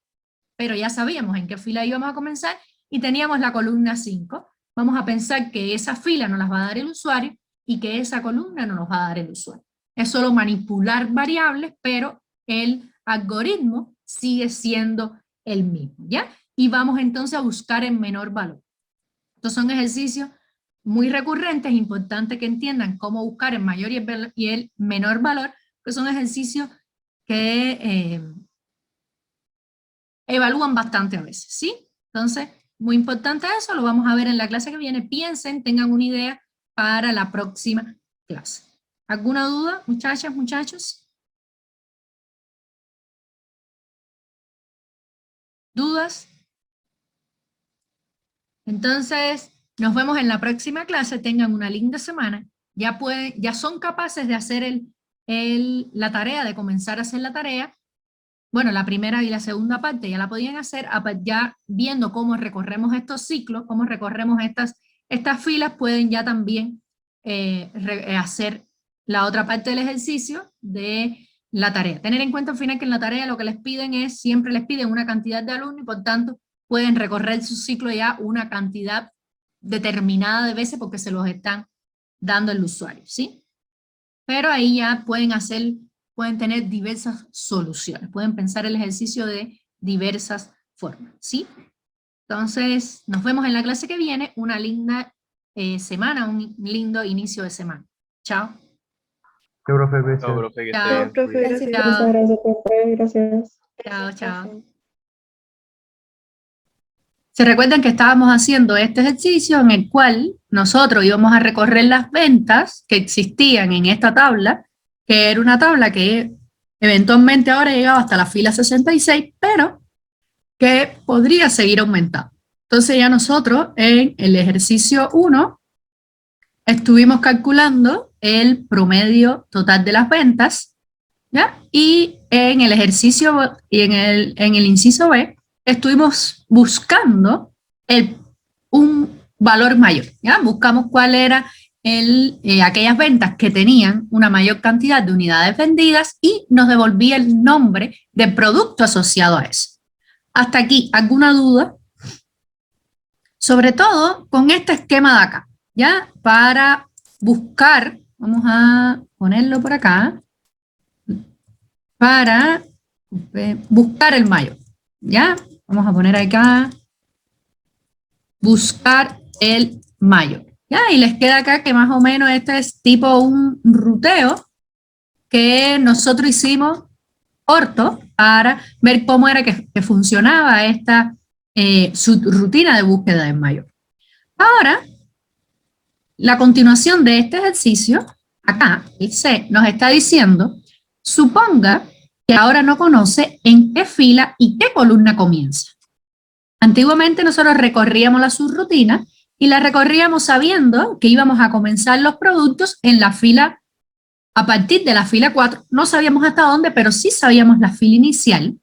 Speaker 1: pero ya sabíamos en qué fila íbamos a comenzar y teníamos la columna 5. Vamos a pensar que esa fila nos las va a dar el usuario y que esa columna no nos va a dar el usuario. Es solo manipular variables, pero el algoritmo sigue siendo el mismo, ¿ya? Y vamos entonces a buscar el menor valor. Estos son ejercicios muy recurrentes, es importante que entiendan cómo buscar el mayor y el menor valor, que son ejercicios que evalúan bastante a veces, ¿sí? Entonces, muy importante eso, lo vamos a ver en la clase que viene. Piensen, tengan una idea para la próxima clase. ¿Alguna duda, muchachas, muchachos? ¿Dudas? Entonces, nos vemos en la próxima clase, tengan una linda semana, ya son capaces de hacer la tarea, de comenzar a hacer la tarea. Bueno, la primera y la segunda parte ya la podían hacer, ya viendo cómo recorremos estos ciclos, cómo recorremos estas filas, pueden ya también hacer la otra parte del ejercicio de la tarea. Tener en cuenta al final que en la tarea lo que les piden es, siempre les piden una cantidad de alumnos y por tanto pueden recorrer su ciclo ya una cantidad determinada de veces porque se los están dando el usuario, ¿sí? Pero ahí ya pueden tener diversas soluciones, pueden pensar el ejercicio de diversas formas, ¿sí? Entonces, nos vemos en la clase que viene, una linda semana, un lindo inicio de semana. Chao.
Speaker 5: Chao, profe, gracias.
Speaker 4: Chao, profe, que esté
Speaker 1: Chao,
Speaker 4: bien.
Speaker 3: profe,
Speaker 4: Cuídate.
Speaker 3: gracias.
Speaker 1: Chao.
Speaker 3: Muchas gracias, profe. Gracias.
Speaker 1: Chao, chao.
Speaker 3: Profe.
Speaker 1: Se recuerdan que estábamos haciendo este ejercicio en el cual nosotros íbamos a recorrer las ventas que existían en esta tabla, que era una tabla que eventualmente ahora llegaba hasta la fila 66, pero que podría seguir aumentando. Entonces ya nosotros en el ejercicio 1 estuvimos calculando el promedio total de las ventas, ¿ya? Y en el ejercicio y en el inciso B estuvimos buscando un valor mayor, ¿ya? Buscamos cuál era aquellas ventas que tenían una mayor cantidad de unidades vendidas y nos devolvía el nombre del producto asociado a eso. Hasta aquí, ¿alguna duda? Sobre todo con este esquema de acá, ¿ya? Para buscar, vamos a ponerlo por acá, para buscar el mayor, ¿ya? Vamos a poner acá, buscar el mayor, ¿ya? Y les queda acá que más o menos este es tipo un ruteo que nosotros hicimos corto para ver cómo era que funcionaba esta su rutina de búsqueda del mayor. Ahora, la continuación de este ejercicio, acá, el C, nos está diciendo, suponga que ahora no conoce en qué fila y qué columna comienza. Antiguamente nosotros recorríamos la subrutina y la recorríamos sabiendo que íbamos a comenzar los productos en la fila, a partir de la fila 4, no sabíamos hasta dónde, pero sí sabíamos la fila inicial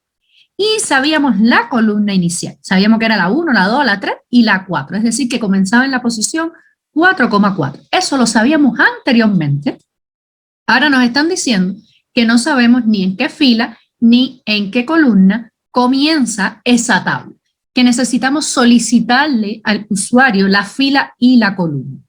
Speaker 1: y sabíamos la columna inicial. Sabíamos que era la 1, la 2, la 3 y la 4, es decir, que comenzaba en la posición 4,4. Eso lo sabíamos anteriormente. Ahora nos están diciendo que no sabemos ni en qué fila ni en qué columna comienza esa tabla, que necesitamos solicitarle al usuario la fila y la columna.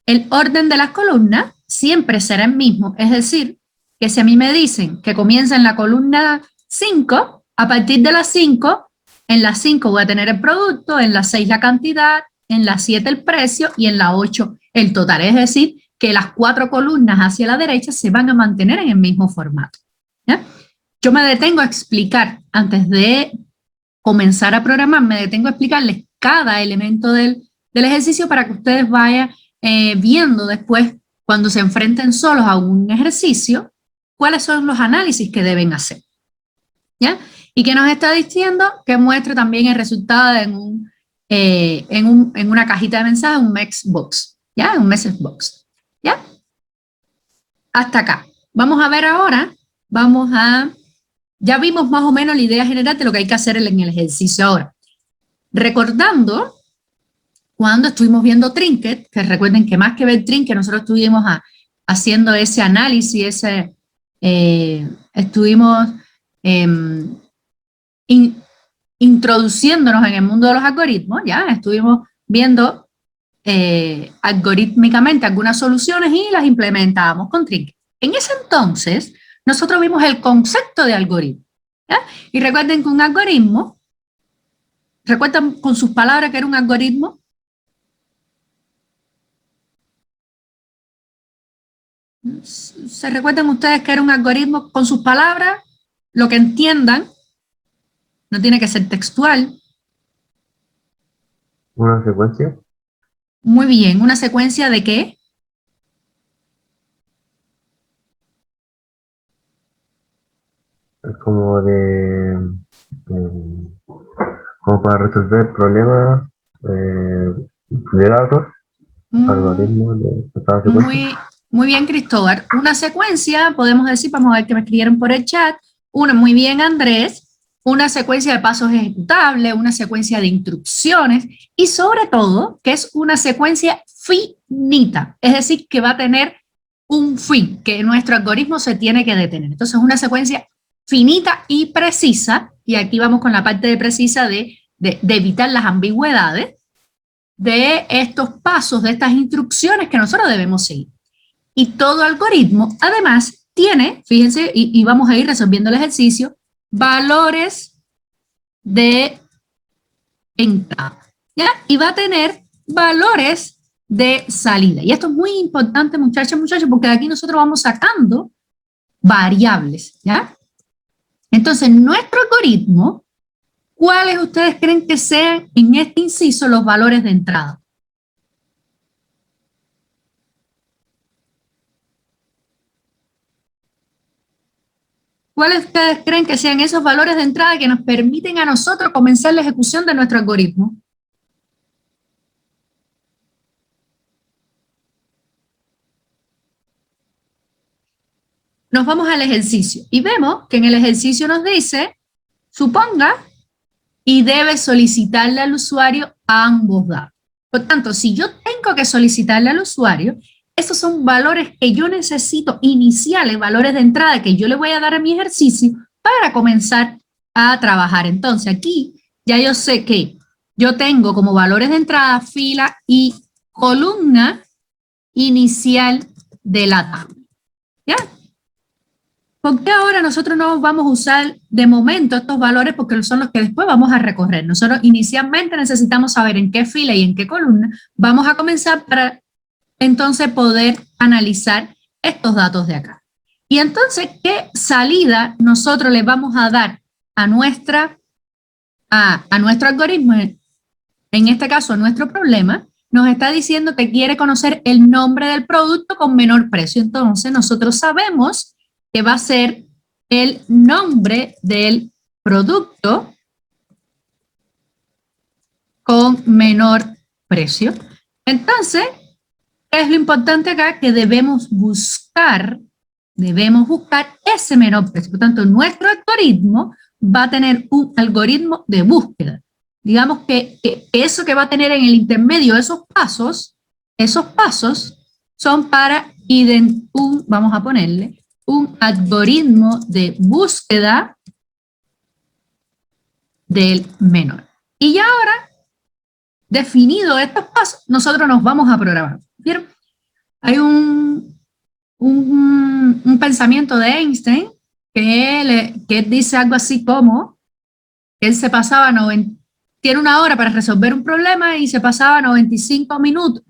Speaker 1: El orden de las columnas siempre será el mismo, es decir, que si a mí me dicen que comienza en la columna 5, a partir de la 5, en la 5 voy a tener el producto, en la 6 la cantidad, en la 7 el precio y en la 8 el total. Es decir, que las 4 columnas hacia la derecha se van a mantener en el mismo formato. ¿Ya? Yo me detengo a explicar, antes de comenzar a programar, me detengo a explicarles cada elemento del ejercicio para que ustedes vayan viendo después, cuando se enfrenten solos a un ejercicio, cuáles son los análisis que deben hacer. ¿Ya? Y que nos está diciendo que muestre también el resultado en una cajita de mensajes, un message box. ¿Ya? Un message box. ¿Ya? Hasta acá. Vamos a ver ahora, ya vimos más o menos la idea general de lo que hay que hacer en el ejercicio ahora. Recordando, cuando estuvimos viendo Trinket, que recuerden que más que ver Trinket, nosotros estuvimos haciendo ese análisis, estuvimos introduciéndonos en el mundo de los algoritmos, ya estuvimos viendo algorítmicamente algunas soluciones y las implementábamos con Trinket. En ese entonces, nosotros vimos el concepto de algoritmo, ¿ya? Y recuerden que un algoritmo, ¿recuerdan con sus palabras que era un algoritmo? ¿Se recuerdan ustedes que era un algoritmo con sus palabras? Lo que entiendan, no tiene que ser textual.
Speaker 5: ¿Una secuencia?
Speaker 1: Muy bien, ¿una secuencia de qué?
Speaker 5: Es como como para resolver problemas de datos, algoritmos de cada secuencia.
Speaker 1: Muy bien, Cristóbal. Una secuencia, podemos decir, vamos a ver que me escribieron por el chat. Muy bien, Andrés. Una secuencia de pasos ejecutables, una secuencia de instrucciones y sobre todo que es una secuencia finita, es decir, que va a tener un fin, que nuestro algoritmo se tiene que detener. Entonces, una secuencia finita y precisa, y aquí vamos con la parte de precisa de evitar las ambigüedades de estos pasos, de estas instrucciones que nosotros debemos seguir. Y todo algoritmo, además, tiene, fíjense, y vamos a ir resolviendo el ejercicio, valores de entrada, ¿ya? Y va a tener valores de salida. Y esto es muy importante, muchachos, porque de aquí nosotros vamos sacando variables, ¿ya? Entonces, nuestro algoritmo, ¿cuáles ustedes creen que sean en este inciso los valores de entrada? ¿Cuáles ustedes creen que sean esos valores de entrada que nos permiten a nosotros comenzar la ejecución de nuestro algoritmo? Nos vamos al ejercicio y vemos que en el ejercicio nos dice, suponga, y debe solicitarle al usuario ambos datos. Por tanto, si yo tengo que solicitarle al usuario, esos son valores que yo necesito iniciales, valores de entrada que yo le voy a dar a mi ejercicio para comenzar a trabajar. Entonces, aquí ya yo sé que yo tengo como valores de entrada fila y columna inicial de la tabla. ¿Ya? ¿Por qué ahora nosotros no vamos a usar de momento estos valores? Porque son los que después vamos a recorrer. Nosotros inicialmente necesitamos saber en qué fila y en qué columna vamos a comenzar para entonces poder analizar estos datos de acá. Y entonces, ¿qué salida nosotros le vamos a dar a nuestro algoritmo? En este caso, nuestro problema nos está diciendo que quiere conocer el nombre del producto con menor precio. Entonces, nosotros sabemos que va a ser el nombre del producto con menor precio. Entonces, ¿qué es lo importante acá? Que debemos buscar ese menor precio. Por tanto, nuestro algoritmo va a tener un algoritmo de búsqueda. Digamos que eso que va a tener en el intermedio, esos pasos son para vamos a ponerle un algoritmo de búsqueda del menor. Y ya ahora, definido estos pasos, nosotros nos vamos a programar. ¿Vieron? Hay un pensamiento de Einstein que dice algo así como que él se pasaba tiene una hora para resolver un problema y se pasaba 55 minutos,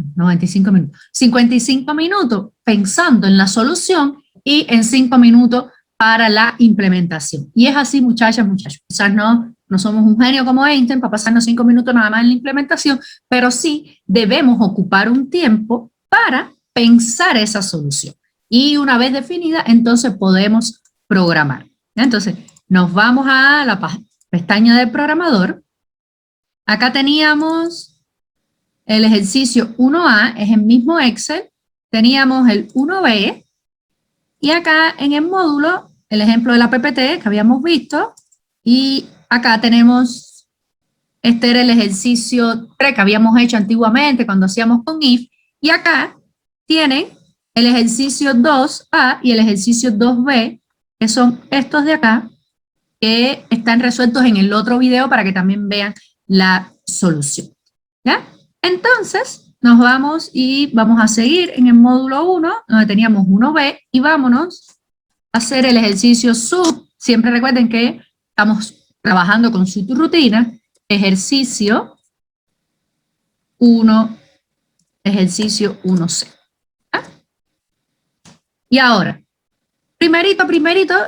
Speaker 1: 55 minutos pensando en la solución y en 5 minutos para la implementación. Y es así, muchachas, muchachos. Quizás no somos un genio como Einstein para pasarnos 5 minutos nada más en la implementación, pero sí debemos ocupar un tiempo para pensar esa solución. Y una vez definida, entonces podemos programar. Entonces, nos vamos a la pestaña del programador. Acá teníamos el ejercicio 1A, es el mismo Excel. Teníamos el 1B. Y acá en el módulo, el ejemplo de la PPT que habíamos visto. Y acá tenemos, este era el ejercicio 3 que habíamos hecho antiguamente cuando hacíamos con if. Y acá tienen el ejercicio 2A y el ejercicio 2B, que son estos de acá, que están resueltos en el otro video para que también vean la solución. ¿Ya? Entonces, nos vamos y vamos a seguir en el módulo 1, donde teníamos 1B, y vámonos a hacer el ejercicio sub. Siempre recuerden que estamos trabajando con su rutina. Ejercicio 1, ejercicio 1C. ¿Ya? Y ahora, primerito,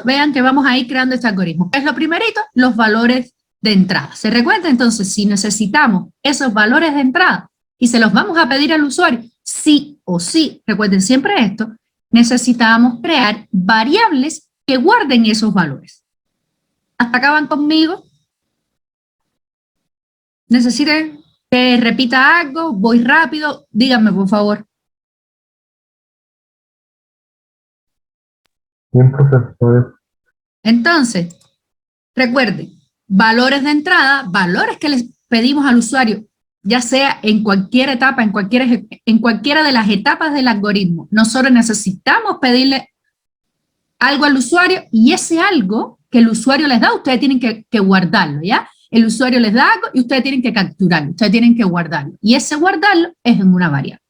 Speaker 1: vean que vamos a ir creando este algoritmo. ¿Qué es lo primerito? Los valores de entrada. ¿Se recuerda? Entonces, si necesitamos esos valores de entrada y se los vamos a pedir al usuario, sí o sí, recuerden siempre esto, necesitamos crear variables que guarden esos valores. ¿Hasta acá van conmigo? ¿Necesitan que repita algo? ¿Voy rápido? Díganme, por favor.
Speaker 5: Bien, profesor.
Speaker 1: Entonces, recuerden, valores de entrada, valores que les pedimos al usuario, ya sea en cualquier etapa, en cualquiera de las etapas del algoritmo. Nosotros necesitamos pedirle algo al usuario y ese algo que el usuario les da, ustedes tienen que guardarlo, ¿ya? El usuario les da algo y ustedes tienen que capturarlo, ustedes tienen que guardarlo. Y ese guardarlo es en una variable.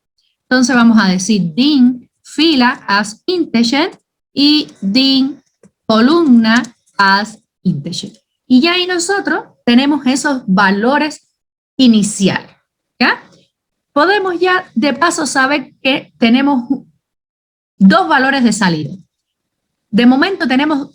Speaker 1: Entonces vamos a decir din fila as integer y din columna as integer. Y ya ahí nosotros tenemos esos valores iniciales, ¿ya? Podemos ya de paso saber que tenemos dos valores de salida. De momento tenemos,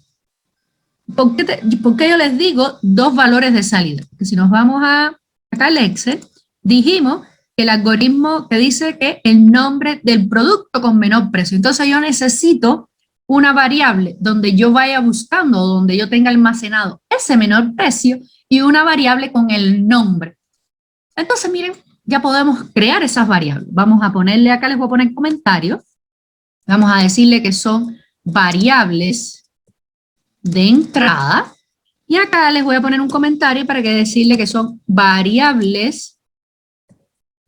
Speaker 1: ¿por qué yo les digo dos valores de salida? Porque si nos vamos acá al Excel, dijimos que el algoritmo que dice que el nombre del producto con menor precio. Entonces yo necesito una variable donde yo vaya buscando, donde yo tenga almacenado ese menor precio y una variable con el nombre. Entonces, miren, ya podemos crear esas variables. Vamos a ponerle, acá les voy a poner comentarios. Vamos a decirle que son variables de entrada. Y acá les voy a poner un comentario para que decirle que son variables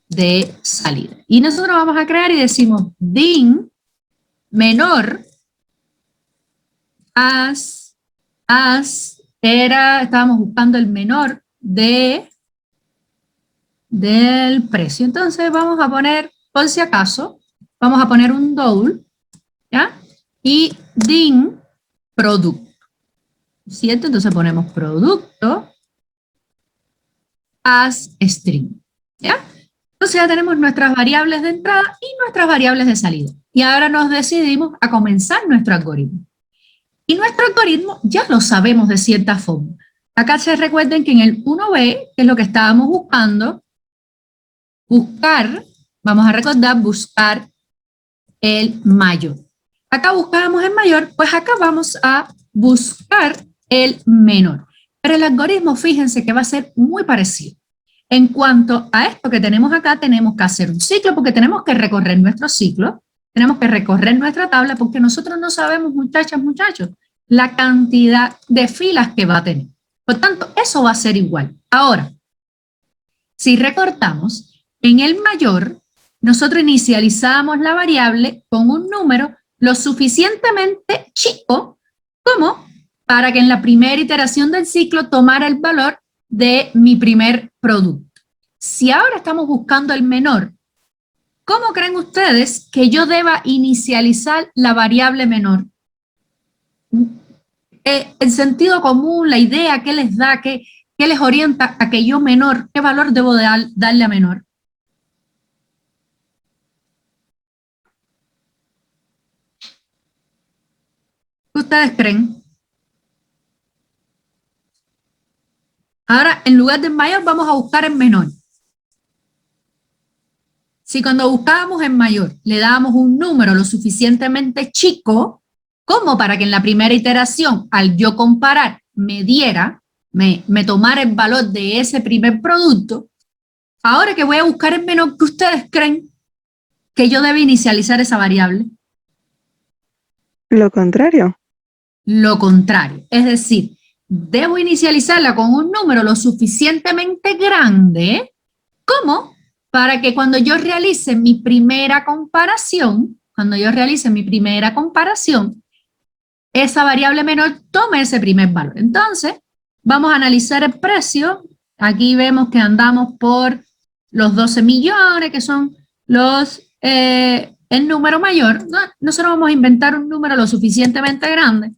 Speaker 1: de salida. Y nosotros vamos a crear y decimos din menor estábamos buscando el menor del precio. Entonces vamos a poner, por si acaso, vamos a poner un double, ¿ya? Y din producto, ¿cierto? Entonces ponemos producto as string, ¿ya? Entonces ya tenemos nuestras variables de entrada y nuestras variables de salida. Y ahora nos decidimos a comenzar nuestro algoritmo. Y nuestro algoritmo ya lo sabemos de cierta forma. Acá se recuerden que en el 1B, que es lo que estábamos buscando, vamos a recordar, buscar el mayor. Acá buscábamos el mayor, pues acá vamos a buscar el menor. Pero el algoritmo, fíjense que va a ser muy parecido. En cuanto a esto que tenemos acá, tenemos que hacer un ciclo porque tenemos que recorrer nuestro ciclo. Tenemos que recorrer nuestra tabla porque nosotros no sabemos, muchachas, muchachos, la cantidad de filas que va a tener. Por tanto, eso va a ser igual. Ahora, si recortamos, en el mayor, nosotros inicializamos la variable con un número lo suficientemente chico como para que en la primera iteración del ciclo tomara el valor de mi primer producto. Si ahora estamos buscando el menor, ¿cómo creen ustedes que yo deba inicializar la variable menor? El sentido común, la idea, ¿qué les da? ¿Qué les orienta a que yo menor, qué valor debo darle a menor? ¿Qué ustedes creen? Ahora, en lugar de mayor, vamos a buscar en menor. Si cuando buscábamos en mayor le dábamos un número lo suficientemente chico, como para que en la primera iteración, al yo comparar, me diera, me tomara el valor de ese primer producto, ahora que voy a buscar en menor, ¿qué ustedes creen que yo debo inicializar esa variable?
Speaker 6: Lo contrario.
Speaker 1: Lo contrario, es decir, debo inicializarla con un número lo suficientemente grande como para que cuando yo realice mi primera comparación, esa variable menor tome ese primer valor. Entonces, vamos a analizar el precio. Aquí vemos que andamos por los 12 millones, que son el número mayor. Nosotros vamos a inventar un número lo suficientemente grande.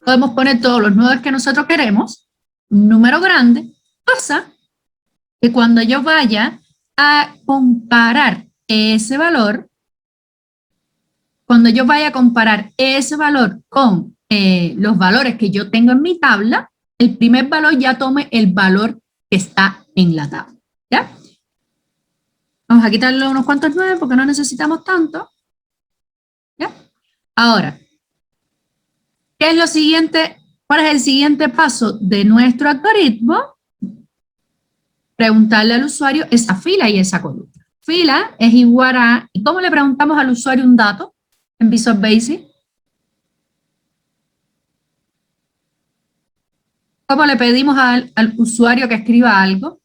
Speaker 1: Podemos poner todos los 9 que nosotros queremos, un número grande. Pasa que cuando yo vaya a comparar ese valor, con los valores que yo tengo en mi tabla, el primer valor ya tome el valor que está en la tabla. ¿Ya? Vamos a quitarle unos cuantos 9 porque no necesitamos tanto. ¿Ya? Ahora, ¿qué es lo siguiente? ¿Cuál es el siguiente paso de nuestro algoritmo? Preguntarle al usuario esa fila y esa columna. Fila es igual a... ¿Y cómo le preguntamos al usuario un dato en Visual Basic? ¿Cómo le pedimos al usuario que escriba algo?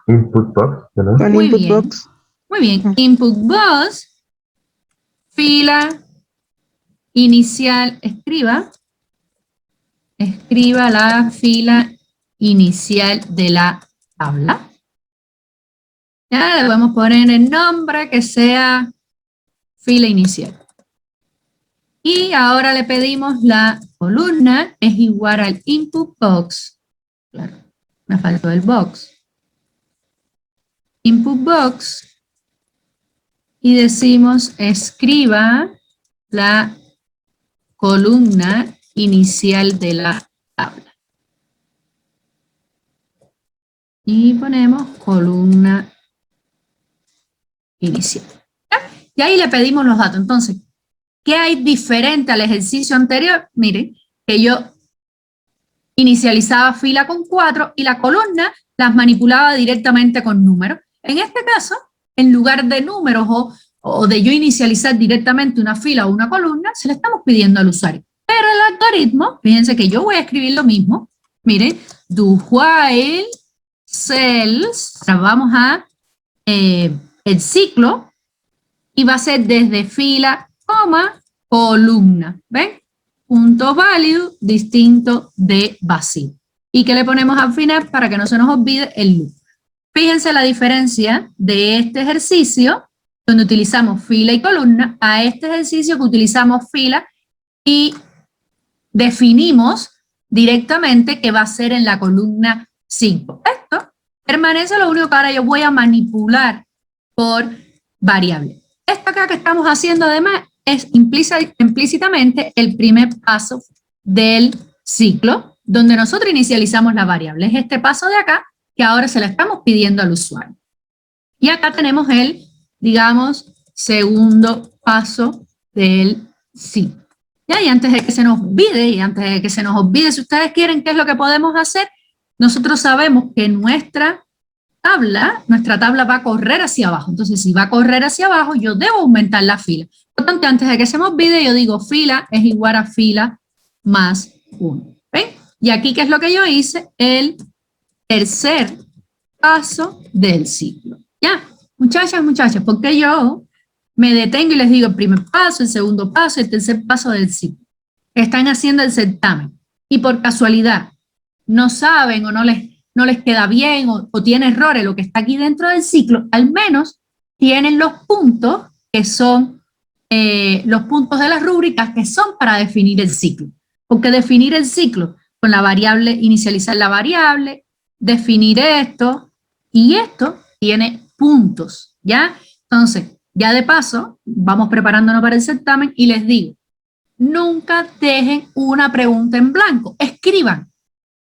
Speaker 5: Input box, ¿no?
Speaker 6: Con
Speaker 1: Muy
Speaker 6: input
Speaker 1: bien.
Speaker 6: box.
Speaker 1: Muy bien. Input box, fila inicial, escriba la fila inicial de la tabla. Ya le podemos poner el nombre que sea fila inicial. Y ahora le pedimos la columna es igual al input box. Claro, me faltó el box. Input box. Y decimos escriba la columna inicial de la tabla. Y ponemos columna inicial. ¿Ya? Y ahí le pedimos los datos. Entonces, ¿qué hay diferente al ejercicio anterior? Miren, que yo inicializaba fila con 4 y la columna las manipulaba directamente con números. En este caso, en lugar de números o de yo inicializar directamente una fila o una columna, se le estamos pidiendo al usuario. Pero el algoritmo, fíjense que yo voy a escribir lo mismo. Miren, do while cells, vamos a el ciclo y va a ser desde fila, coma, columna. ¿Ven? Punto value distinto de vacío. ¿Y qué le ponemos al final para que no se nos olvide el loop? Fíjense la diferencia de este ejercicio, donde utilizamos fila y columna, a este ejercicio que utilizamos fila y definimos directamente que va a ser en la columna 5. Esto permanece, lo único que ahora yo voy a manipular por variable. Esto acá que estamos haciendo además es implícitamente el primer paso del ciclo, donde nosotros inicializamos la variable. Es este paso de acá que ahora se le estamos pidiendo al usuario. Y acá tenemos el, digamos, segundo paso del ciclo. ¿Ya? Y antes de que se nos olvide, si ustedes quieren, ¿qué es lo que podemos hacer? Nosotros sabemos que nuestra tabla va a correr hacia abajo. Entonces, si va a correr hacia abajo, yo debo aumentar la fila. Por lo tanto, antes de que se me olvide, yo digo fila es igual a fila más 1. ¿Ven? Y aquí, ¿qué es lo que yo hice? El tercer paso del ciclo. ¿Ya? Muchachas, porque yo me detengo y les digo el primer paso, el segundo paso, el tercer paso del ciclo? Están haciendo el certamen y por casualidad no saben o no les queda bien o tiene errores lo que está aquí dentro del ciclo, al menos tienen los puntos que son los puntos de las rúbricas que son para definir el ciclo. Porque definir el ciclo con la variable, inicializar la variable, definir esto, y esto tiene puntos, ¿ya? Entonces, ya de paso, vamos preparándonos para el certamen y les digo, nunca dejen una pregunta en blanco, escriban.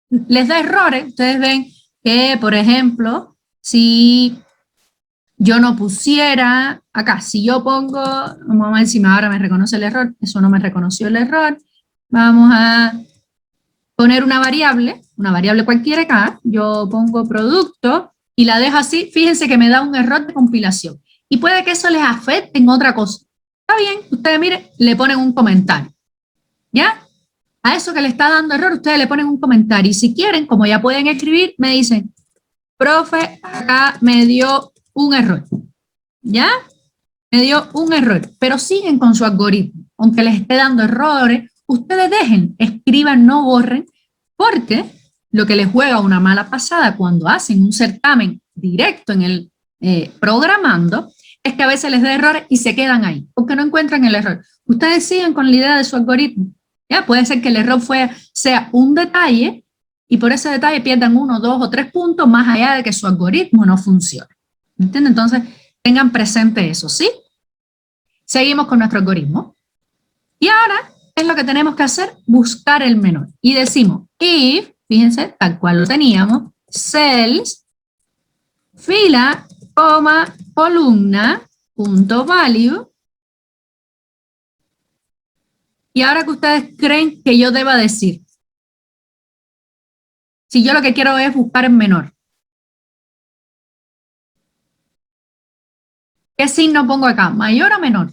Speaker 1: Les da errores, ustedes ven que, por ejemplo, si yo no pusiera acá, si yo pongo, vamos a ver si ahora me reconoce el error, eso no me reconoció el error, vamos a poner una variable cualquiera acá, yo pongo producto y la dejo así, fíjense que me da un error de compilación. Y puede que eso les afecte en otra cosa. Está bien, ustedes miren, le ponen un comentario. ¿Ya? A eso que le está dando error, ustedes le ponen un comentario. Y si quieren, como ya pueden escribir, me dicen, profe, acá me dio un error. ¿Ya? Me dio un error. Pero siguen con su algoritmo. Aunque les esté dando errores, ustedes dejen, escriban, no borren, porque lo que les juega una mala pasada cuando hacen un certamen directo en el programando, es que a veces les da errores y se quedan ahí, porque no encuentran el error. Ustedes siguen con la idea de su algoritmo. ¿Ya? Puede ser que el error sea un detalle y por ese detalle pierdan 1, 2 o 3 puntos más allá de que su algoritmo no funcione. ¿Entienden? Entonces, tengan presente eso, ¿sí? Seguimos con nuestro algoritmo. Y ahora es lo que tenemos que hacer, buscar el menor. Y decimos, if, fíjense, tal cual lo teníamos, cells, fila, coma, columna, punto value. Y ahora que ustedes creen que yo deba decir, si yo lo que quiero es buscar el menor, ¿qué signo pongo acá? ¿Mayor o menor?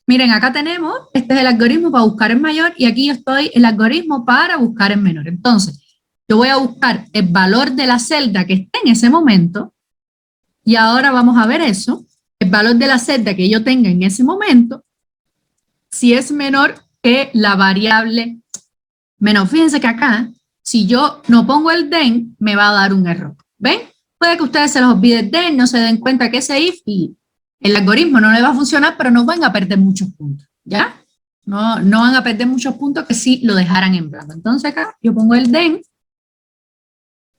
Speaker 1: Miren, acá tenemos, este es el algoritmo para buscar el mayor y aquí yo estoy el algoritmo para buscar el menor. Entonces, yo voy a buscar el valor de la celda que esté en ese momento y ahora vamos a ver eso, el valor de la celda que yo tenga en ese momento, si es menor que la variable menor. Fíjense que acá, si yo no pongo el den, me va a dar un error. ¿Ven? Puede que ustedes se los olvide el den, no se den cuenta que ese if y el algoritmo no le va a funcionar, pero no van a perder muchos puntos, ¿ya? No van a perder muchos puntos que si lo dejaran en blanco. Entonces acá yo pongo el den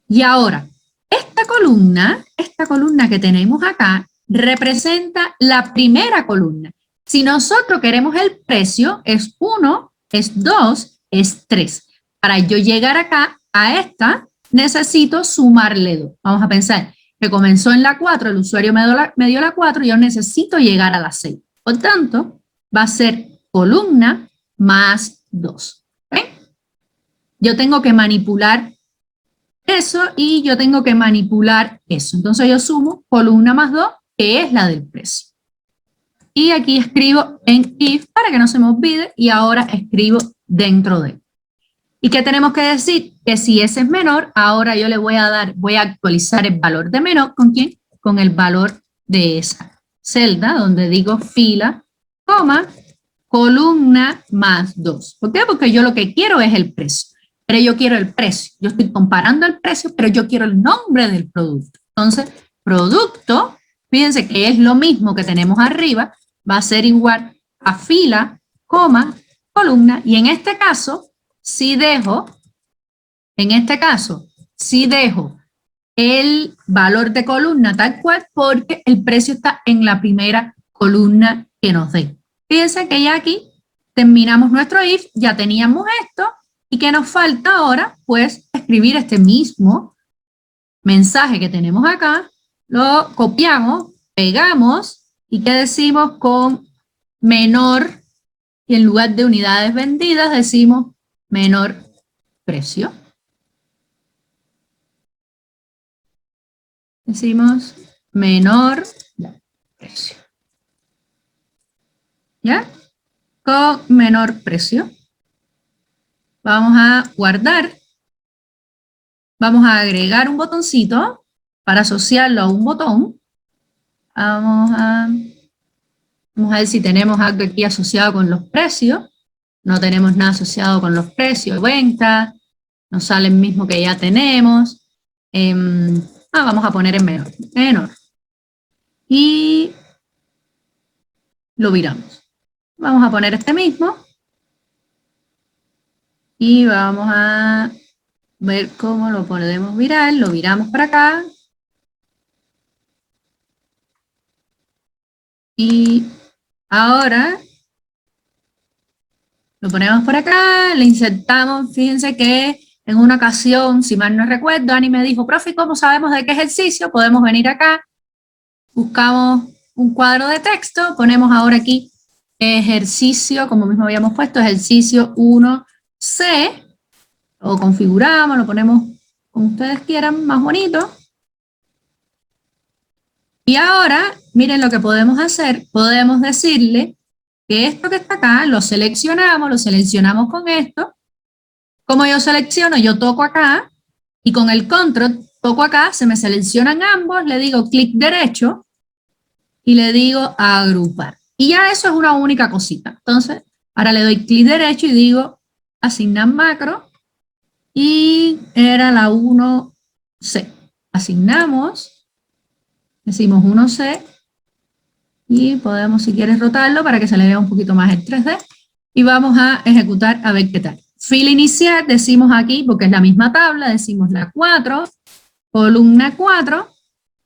Speaker 1: y ahora esta columna que tenemos acá representa la primera columna. Si nosotros queremos el precio, es 1, es 2, es 3. Para yo llegar acá a esta, necesito sumarle 2. Vamos a pensar que comenzó en la 4, el usuario me dio la 4, yo necesito llegar a la 6. Por tanto, va a ser columna más 2. ¿Okay? Yo tengo que manipular eso y yo tengo que manipular eso. Entonces yo sumo columna más 2, que es la del precio. Y aquí escribo en if para que no se me olvide y ahora escribo dentro de. ¿Y qué tenemos que decir? Que si ese es menor, ahora yo le voy a actualizar el valor de menor, ¿con quién? Con el valor de esa celda, donde digo fila, coma, columna más 2. ¿Por qué? Porque yo lo que quiero es el precio, pero yo quiero el precio. Yo estoy comparando el precio, pero yo quiero el nombre del producto. Entonces, producto, fíjense que es lo mismo que tenemos arriba, va a ser igual a fila, coma, columna, y en este caso, si dejo el valor de columna tal cual porque el precio está en la primera columna que nos dé. Fíjense que ya aquí terminamos nuestro if, ya teníamos esto, y que nos falta ahora, pues, escribir este mismo mensaje que tenemos acá, lo copiamos, pegamos, y ¿qué decimos con menor? Y en lugar de unidades vendidas decimos menor precio. Decimos menor precio. ¿Ya? Con menor precio. Vamos a guardar. Vamos a agregar un botoncito para asociarlo a un botón. Vamos a ver si tenemos algo aquí asociado con los precios. No tenemos nada asociado con los precios de venta. Nos sale el mismo que ya tenemos. Vamos a poner en menor. Y lo viramos. Vamos a poner este mismo y vamos a ver cómo lo podemos virar. Lo viramos para acá. Y ahora lo ponemos por acá, le insertamos. Fíjense que en una ocasión, si mal no recuerdo, Ani me dijo, profe, ¿cómo sabemos de qué ejercicio? Podemos venir acá, buscamos un cuadro de texto, ponemos ahora aquí ejercicio, como mismo habíamos puesto, ejercicio 1C, lo configuramos, lo ponemos como ustedes quieran, más bonito. Y ahora, miren lo que podemos hacer, podemos decirle que esto que está acá, lo seleccionamos con esto. Como yo selecciono, yo toco acá, y con el control toco acá, se me seleccionan ambos, le digo clic derecho, y le digo agrupar. Y ya eso es una única cosita. Entonces, ahora le doy clic derecho y digo asignar macro, y era la 1C. Asignamos, decimos 1C, y podemos, si quieres, rotarlo para que se le vea un poquito más el 3D, y vamos a ejecutar a ver qué tal. Fila inicial, decimos aquí, porque es la misma tabla, decimos la 4, columna 4,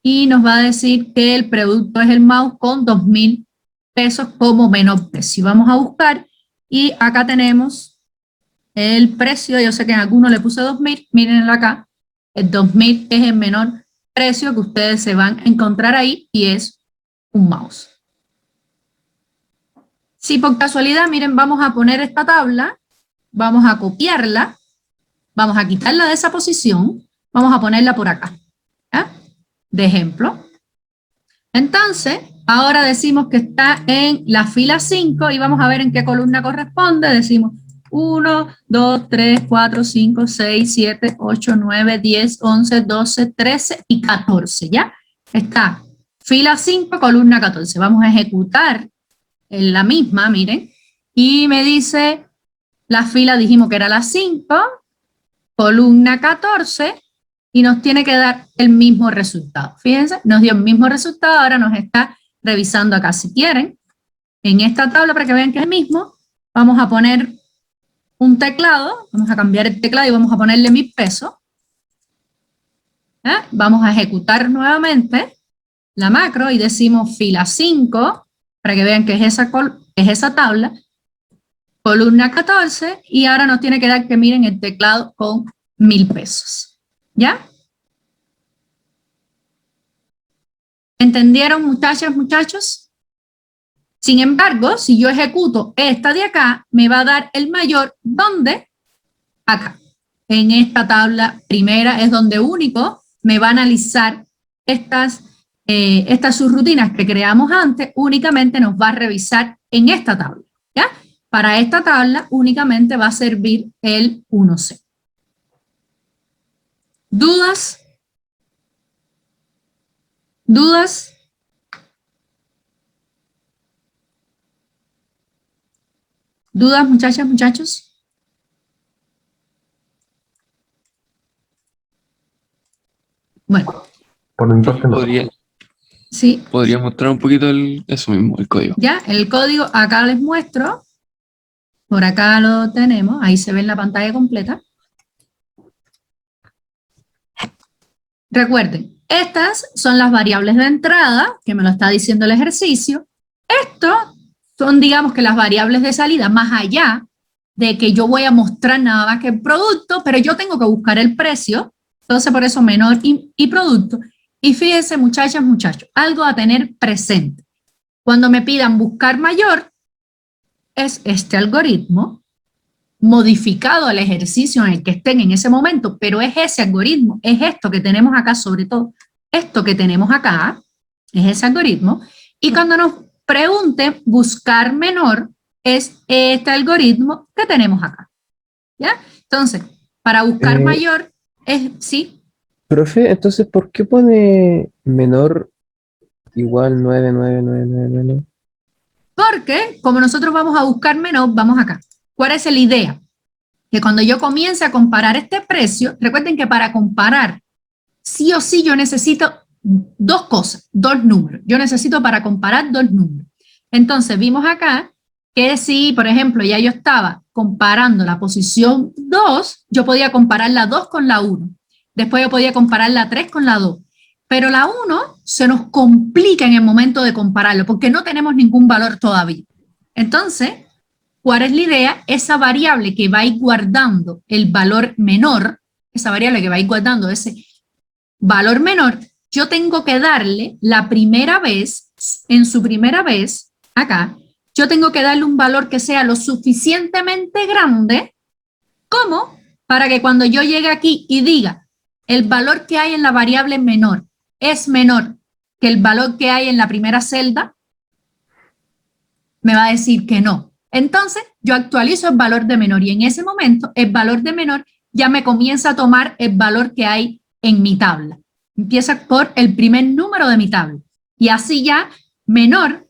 Speaker 1: y nos va a decir que el producto es el mouse con 2.000 pesos como menor precio. Vamos a buscar, y acá tenemos el precio. Yo sé que en alguno le puse 2.000, mírenlo acá, el 2.000 es el menor precio que ustedes se van a encontrar ahí, y es un mouse. Si por casualidad, miren, vamos a poner esta tabla, vamos a copiarla, vamos a quitarla de esa posición, vamos a ponerla por acá, ¿ya? De ejemplo. Entonces, ahora decimos que está en la fila 5 y vamos a ver en qué columna corresponde. Decimos 1, 2, 3, 4, 5, 6, 7, 8, 9, 10, 11, 12, 13 y 14, ¿ya? Está fila 5, columna 14. Vamos a ejecutar en la misma, miren, y me dice, la fila dijimos que era la 5, columna 14, y nos tiene que dar el mismo resultado. Fíjense, nos dio el mismo resultado, ahora nos está revisando acá. Si quieren, en esta tabla, para que vean que es el mismo, vamos a poner un teclado, vamos a cambiar el teclado y vamos a ponerle 1.000 pesos. Vamos a ejecutar nuevamente la macro y decimos fila 5, para que vean que es esa tabla, columna 14, y ahora nos tiene que dar que miren el teclado con 1.000 pesos. ¿Ya? ¿Entendieron, muchachas, muchachos? Sin embargo, si yo ejecuto esta de acá, me va a dar el mayor, ¿dónde? Acá. En esta tabla primera es donde único me va a analizar estas subrutinas que creamos antes, únicamente nos va a revisar en esta tabla, ¿ya? Para esta tabla únicamente va a servir el 1C. ¿Dudas? ¿Dudas? ¿Dudas, muchachas, muchachos? Bueno.
Speaker 5: Por mi parte no.
Speaker 1: Sí.
Speaker 6: ¿Podría mostrar un poquito eso mismo, el código?
Speaker 1: Ya, el código acá les muestro. Por acá lo tenemos, ahí se ve en la pantalla completa. Recuerden, estas son las variables de entrada, que me lo está diciendo el ejercicio. Estos son, digamos, que las variables de salida, más allá de que yo voy a mostrar nada más que el producto, pero yo tengo que buscar el precio. Entonces, por eso menor y producto. Y fíjense, muchachas, muchachos, algo a tener presente. Cuando me pidan buscar mayor, es este algoritmo modificado al ejercicio en el que estén en ese momento, pero es ese algoritmo, es esto que tenemos acá, sobre todo esto que tenemos acá, es ese algoritmo, y cuando nos pregunten buscar menor, es este algoritmo que tenemos acá, ¿ya? Entonces, para buscar mayor, ¿sí?
Speaker 2: Profe, entonces, ¿por qué pone menor igual 99999?
Speaker 1: Porque, como nosotros vamos a buscar menor, vamos acá. ¿Cuál es la idea? Que cuando yo comience a comparar este precio, recuerden que para comparar, sí o sí yo necesito dos cosas, dos números. Yo necesito para comparar dos números. Entonces vimos acá que si, por ejemplo, ya yo estaba comparando la posición 2, yo podía comparar la 2 con la 1. Después yo podía comparar la 3 con la 2. Pero la 1 se nos complica en el momento de compararlo porque no tenemos ningún valor todavía. Entonces, ¿cuál es la idea? Esa variable que va a ir guardando el valor menor, esa variable que va a ir guardando ese valor menor, yo tengo que darle la primera vez, en su primera vez, acá, yo tengo que darle un valor que sea lo suficientemente grande como para que cuando yo llegue aquí y diga el valor que hay en la variable menor es menor que el valor que hay en la primera celda, me va a decir que no. Entonces, yo actualizo el valor de menor y en ese momento el valor de menor ya me comienza a tomar el valor que hay en mi tabla. Empieza por el primer número de mi tabla. Y así ya menor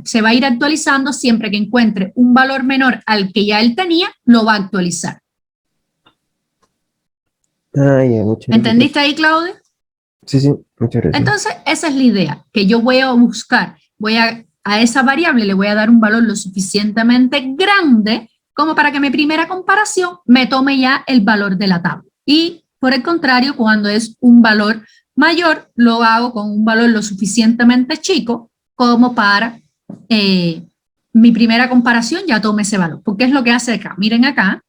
Speaker 1: se va a ir actualizando siempre que encuentre un valor menor al que ya él tenía, lo va a actualizar.
Speaker 2: Ah, ya, muchas gracias.
Speaker 1: ¿Entendiste ahí, Claudia?
Speaker 2: Sí, sí, muchas gracias.
Speaker 1: Entonces, esa es la idea, que yo voy a buscar, a esa variable le voy a dar un valor lo suficientemente grande como para que mi primera comparación me tome ya el valor de la tabla. Y por el contrario, cuando es un valor mayor, lo hago con un valor lo suficientemente chico como para mi primera comparación ya tome ese valor. Porque es lo que hace acá. Miren acá,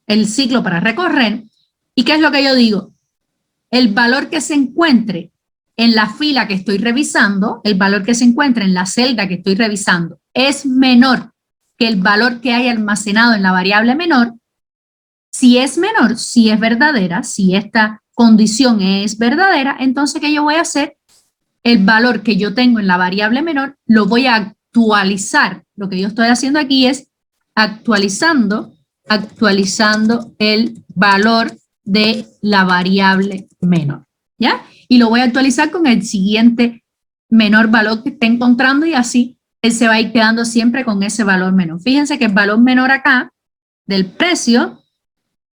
Speaker 1: el ciclo para recorrer. ¿Y qué es lo que yo digo? El valor que se encuentre en la fila que estoy revisando, el valor que se encuentra en la celda que estoy revisando, es menor que el valor que hay almacenado en la variable menor. Si es menor, si es verdadera, si esta condición es verdadera, entonces ¿qué yo voy a hacer? El valor que yo tengo en la variable menor lo voy a actualizar. Lo que yo estoy haciendo aquí es actualizando el valor de la variable menor, ¿ya? Y lo voy a actualizar con el siguiente menor valor que esté encontrando y así él se va a ir quedando siempre con ese valor menor. Fíjense que el valor menor acá del precio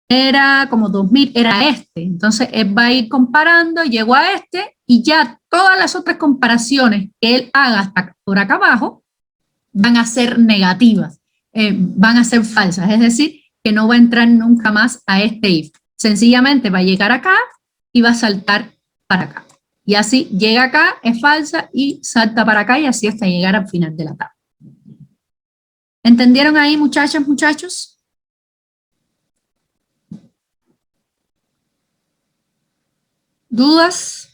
Speaker 1: era como 2000, era este. Entonces él va a ir comparando, llegó a este y ya todas las otras comparaciones que él haga hasta por acá abajo van a ser negativas, van a ser falsas, es decir, que no va a entrar nunca más a este if. Sencillamente va a llegar acá y va a saltar para acá. Y así llega acá, es falsa y salta para acá y así hasta llegar al final de la tabla. ¿Entendieron ahí, muchachas, muchachos? ¿Dudas?